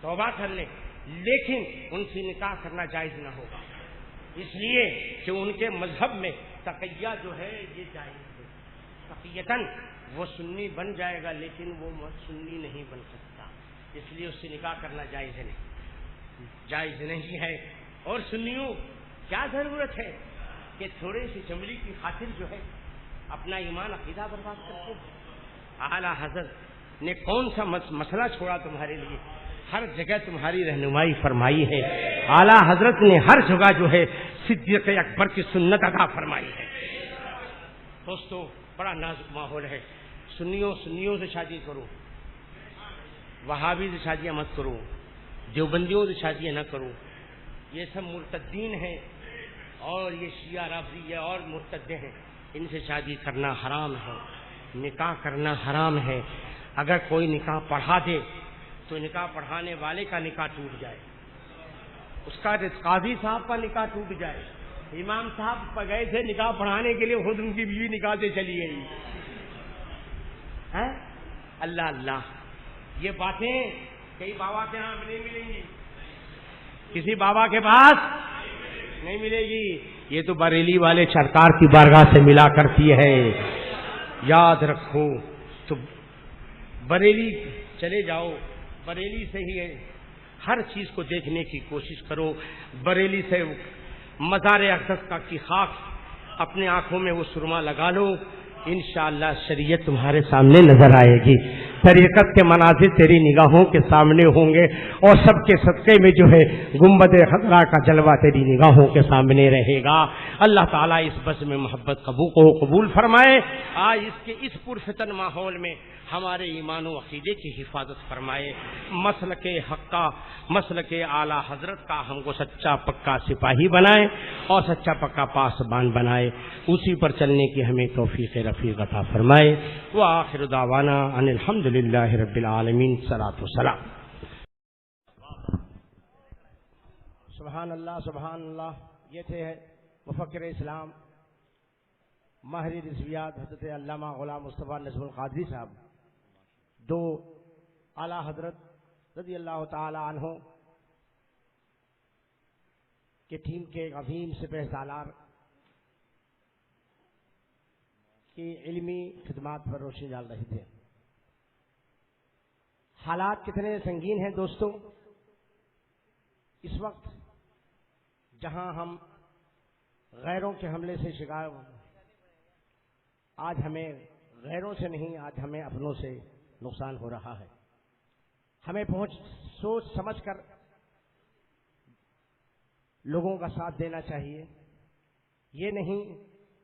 توبہ کر لیں، لیکن ان سے نکاح کرنا جائز نہ ہوگا، اس لیے کہ ان کے مذہب میں تقیہ جو ہے یہ جائز ہے۔ تقیتاً وہ سنی بن جائے گا، لیکن وہ سنی نہیں بن سکتا، اس لیے اس سے نکاح کرنا جائز نہیں ہے۔ اور سنیوں کیا ضرورت ہے کہ تھوڑے سی چمڑی کی خاطر جو ہے اپنا ایمان عقیدہ برباد کرتے ہیں؟ اعلیٰ حضرت نے کون سا مسئلہ چھوڑا تمہارے لیے؟ ہر جگہ تمہاری رہنمائی فرمائی ہے۔ اعلیٰ حضرت نے ہر جگہ جو ہے صدیق اکبر کی سنت عطا فرمائی ہے۔ دوستو بڑا نازک ماحول ہے، سنیوں سے شادی کرو، وہابی سے شادیاں مت کرو، دیوبندیوں سے شادیاں نہ کرو، یہ سب مرتدین ہیں، اور یہ شیعہ رافضی اور مرتدے ہیں، ان سے شادی کرنا حرام ہے، نکاح کرنا حرام ہے۔ اگر کوئی نکاح پڑھا دے تو نکاح پڑھانے والے کا نکاح ٹوٹ جائے، اس کا قاضی صاحب کا نکاح ٹوٹ جائے۔ امام صاحب گئے تھے نکاح پڑھانے کے لیے، خود ان کی بیوی نکاح سے چلی گئی۔ اللہ اللہ، یہ باتیں کئی بابا کے ہاں نہیں ملیں گی، کسی بابا کے پاس نہیں ملے گی، یہ تو بریلی والے سرکار کی بارگاہ سے ملا کرتی ہے، یاد رکھو۔ تو بریلی چلے جاؤ، بریلی سے ہی ہر چیز کو دیکھنے کی کوشش کرو، بریلی سے مزار اقدس کا کی خاک اپنے آنکھوں میں وہ سرما لگا لو، انشاءاللہ شریعت تمہارے سامنے نظر آئے گی۔ طریقت کے مناظر تیری نگاہوں کے سامنے ہوں گے، اور سب کے صدقے میں جو ہے گنبد خضرا کا جلوہ تیری نگاہوں کے سامنے رہے گا۔ اللہ تعالیٰ اس بزم میں محبت قبول فرمائے۔ آج اس کے اس پرفتن ماحول میں ہمارے ایمان و عقیدے کی حفاظت فرمائے۔ مسلک حق کا، مسلک اعلیٰ حضرت کا ہم کو سچا پکا سپاہی بنائے اور سچا پکا پاسبان بنائے، اسی پر چلنے کی ہمیں توفیق رفیق عطا فرمائے۔ وآخر دعوانا ان الحمدللہ رب العالمین۔ صلاۃ والسلام۔ سبحان اللہ سبحان اللہ۔ یہ تھے مفکر اسلام ماہر رضویات حضرت علامہ غلام مصطفیٰ نجم القادری صاحب، دو اعلیٰ حضرت رضی اللہ تعالی عنہ کے ٹیم کے عظیم سپہ سالار کی علمی خدمات پر روشنی ڈال رہے تھے۔ حالات کتنے سنگین ہیں دوستو، اس وقت جہاں ہم غیروں کے حملے سے شکار، آج ہمیں غیروں سے نہیں، آج ہمیں اپنوں سے نقصان ہو رہا ہے۔ ہمیں سوچ سمجھ کر لوگوں کا ساتھ دینا چاہیے، یہ نہیں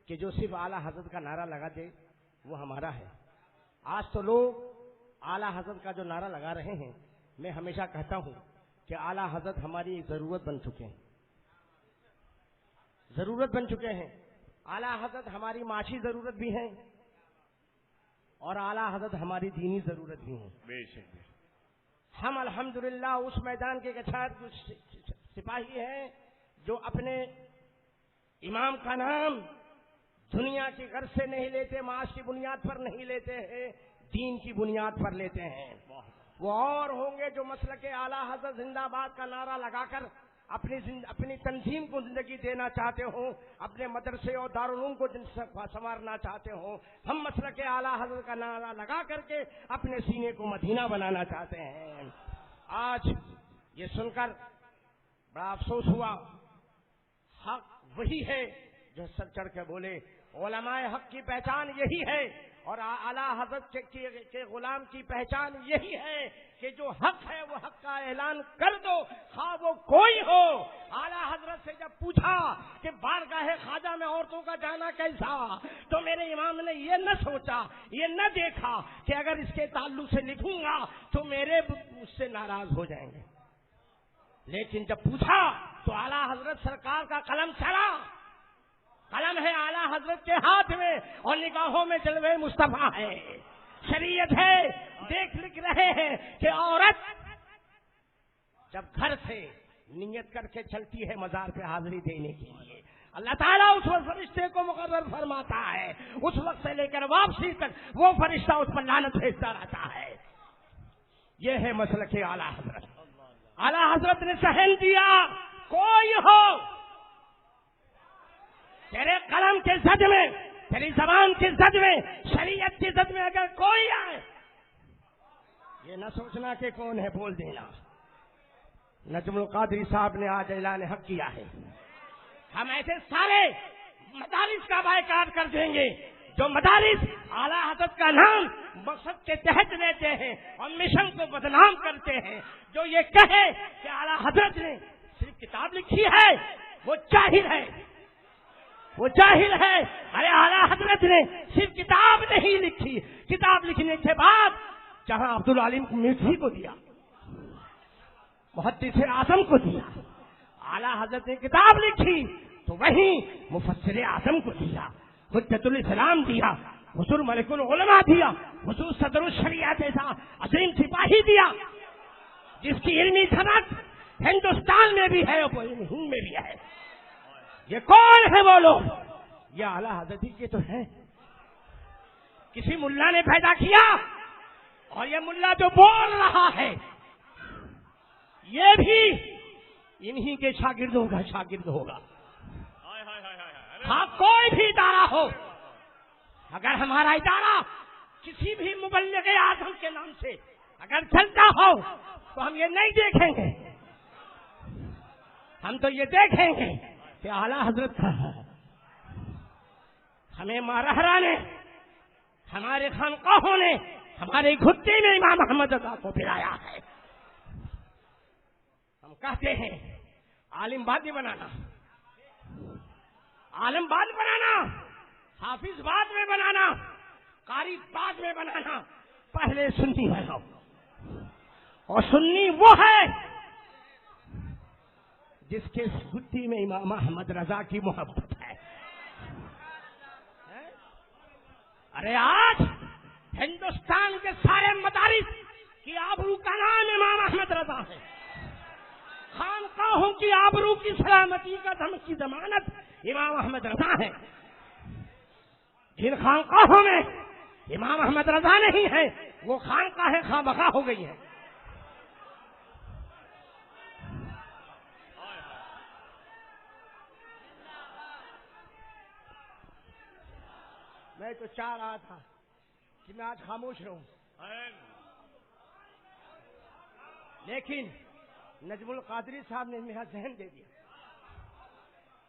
کہ جو صرف اعلیٰ حضرت کا نعرہ لگا دے وہ ہمارا ہے۔ آج تو لوگ اعلیٰ حضرت کا جو نعرہ لگا رہے ہیں، میں ہمیشہ کہتا ہوں کہ اعلیٰ حضرت ہماری ایک ضرورت بن چکے ہیں، ضرورت بن چکے ہیں۔ اعلیٰ حضرت ہماری معاشی ضرورت بھی ہیں اور اعلیٰ حضرت ہماری دینی ضرورت بھی ہیں۔ بے شک ہم الحمدللہ اس میدان کے سپاہی ہیں جو اپنے امام کا نام دنیا کی غرض سے نہیں لیتے، معاش کی بنیاد پر نہیں لیتے ہیں، دین کی بنیاد پر لیتے ہیں۔ وہ اور ہوں گے جو مسلک اعلیٰ حضرت زندہ باد کا نعرہ لگا کر اپنی تنظیم کو زندگی دینا چاہتے ہوں، اپنے مدرسے اور دارالعلوم کو سنوارنا چاہتے ہوں۔ ہم مسلک اعلیٰ حضرت کا نعرہ لگا کر کے اپنے سینے کو مدینہ بنانا چاہتے ہیں۔ آج یہ سن کر بڑا افسوس ہوا، حق وہی ہے جو سر چڑھ کے بولے، علماء حق کی پہچان یہی ہے اور اعلیٰ حضرت کے غلام کی پہچان یہی ہے کہ جو حق ہے وہ حق کا اعلان کر دو، خواہ وہ کوئی ہو۔ اعلیٰ حضرت سے جب پوچھا کہ بارگاہ خواجہ میں عورتوں کا جانا کیسا، تو میرے امام نے یہ نہ سوچا، یہ نہ دیکھا کہ اگر اس کے تعلق سے لکھوں گا تو میرے مجھ سے ناراض ہو جائیں گے، لیکن جب پوچھا تو اعلیٰ حضرت سرکار کا قلم چلا، قلم ہے اعلیٰ حضرت کے ہاتھ میں اور نگاہوں میں جلوے مصطفیٰ ہے، شریعت ہے، دیکھ لکھ رہے ہیں کہ عورت جب گھر سے نیت کر کے چلتی ہے مزار پہ حاضری دینے کے لیے، اللہ تعالیٰ اس وقت فرشتے کو مقرر فرماتا ہے، اس وقت سے لے کر واپسی تک وہ فرشتہ اس پر لعنت بھیجتا رہتا ہے۔ یہ ہے مسلک اعلیٰ حضرت۔ اعلیٰ حضرت نے سہن دیا، کوئی ہو تیرے قلم کے زد میں، تیری زبان کے زد میں، شریعت کی زد میں اگر کوئی آئے، یہ نہ سوچنا کہ کون ہے، بول دینا۔ نجم القادری صاحب نے آج اعلان حق کیا ہے، ہم ایسے سارے مدارس کا بائیکاٹ کر دیں گے جو مدارس اعلیٰ حضرت کا نام مقصد کے تحت لیتے ہیں اور مشن کو بدنام کرتے ہیں، جو یہ کہے کہ اعلیٰ حضرت نے صرف کتاب لکھی ہے وہ جاہل ہے، وہ جاہل ہے۔ ارے اعلیٰ حضرت نے صرف کتاب نہیں لکھی، کتاب لکھنے کے بعد جہاں عبدالعلیم میٹھی کو دیا، محدث اعظم کو دیا، اعلیٰ حضرت نے کتاب لکھی تو وہیں مفسر اعظم کو دیا، حجت الاسلام دیا، حضور ملک العلماء دیا، حضور صدر الشریعہ جیسا عظیم سپاہی دیا، جس کی علمی صنعت ہندوستان میں بھی ہے اور ہند میں بھی ہے۔ یہ کون ہے وہ لوگ؟ یہ اعلیٰ حضرت کے تو ہیں، کسی ملا نے پیدا کیا اور یہ ملا جو بول رہا ہے یہ بھی انہی کے شاگردوں کا شاگرد ہوگا۔ ہاں کوئی بھی ادارہ ہو، اگر ہمارا ادارہ کسی بھی مبلغ اعظم کے نام سے اگر چلتا ہو تو ہم یہ نہیں دیکھیں گے، ہم تو یہ دیکھیں گے کہ اعلیٰ حضرت کا ہے۔ ہمیں مارہرا نے، ہمارے خانقاہوں نے، ہمارے گھٹنے میں امام احمد رضا کو پلایا ہے. ہم کہتے ہیں عالم بعد میں بنانا، عالم بعد بنانا، حافظ بعد میں بنانا، قاری بعد میں بنانا، پہلے سنی بناؤ. اور سنی وہ ہے جس کے گھٹی میں امام احمد رضا کی محبت ہے. ارے آج ہندوستان کے سارے مدارس کی آبرو کا نام امام احمد رضا ہے. خانقاہوں کی آبرو کی سلامتی کی ضمانت امام احمد رضا ہے. جن خانقاہوں میں امام احمد رضا نہیں ہے وہ خانقاہیں خامخواہ ہو گئی ہیں. میں تو چاہ رہا تھا کہ میں آج خاموش رہوں، لیکن نجم القادری صاحب نے میرا ذہن دے دیا.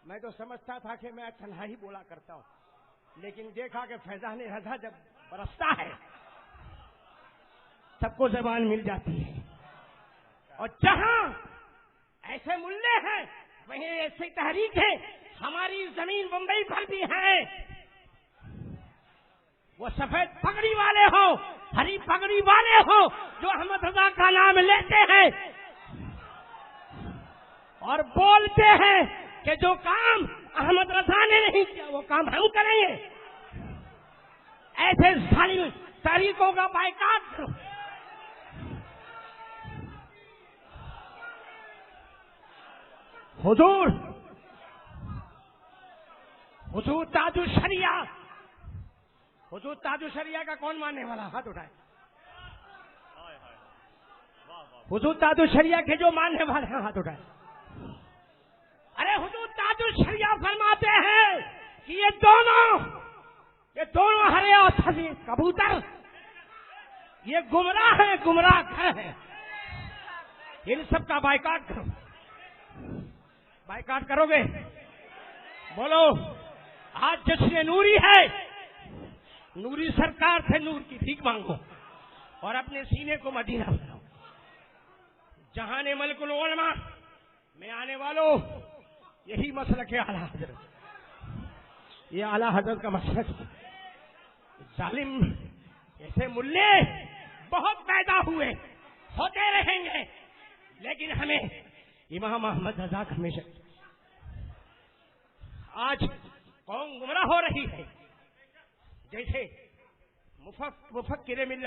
میں تو سمجھتا تھا کہ میں تنہا ہی بولا کرتا ہوں، لیکن دیکھا کہ فیضان رضا جب برستا ہے سب کو زبان مل جاتی ہے. اور جہاں ایسے ملے ہیں وہیں ایسی تحریک ہے. ہماری زمین بمبئی پر بھی ہے، وہ سفید پگڑی والے ہوں، ہری پگڑی والے ہوں، جو احمد رضا کا نام لیتے ہیں اور بولتے ہیں کہ جو کام احمد رضا نے نہیں کیا وہ کام ہم کریں گے. ایسے ظالم تحریکوں کا بائیکاٹ کرو. حضور تاج الشریعہ، حضور تاج الشریعہ کا کون ماننے والا ہاتھ اٹھائے؟ حضور تاج الشریعہ کے جو ماننے والے ہیں ہاتھ اٹھائے. ارے حضور تاج الشریعہ فرماتے ہیں کہ یہ دونوں ہرے اور سبز کبوتر یہ گمراہ ہیں، گمراہ گھر ہیں. ان سب کا بائیکاٹ کرو. بائیکاٹ کرو گے؟ بولو. آج جشن نوری ہے، نوری سرکار سے نور کی بھیک مانگو اور اپنے سینے کو مدینہ بناؤ. جہان ملک العلماء میں آنے والوں یہی مسلک ہے اعلیٰ حضرت، یہ اعلیٰ حضرت کا مسلک. ظالم ایسے ملے بہت پیدا ہوئے، ہوتے رہیں گے، لیکن ہمیں امام احمد رضا کا ہمیشہ. آج قوم گمراہ ہو رہی ہے، جیسے مفکر ملت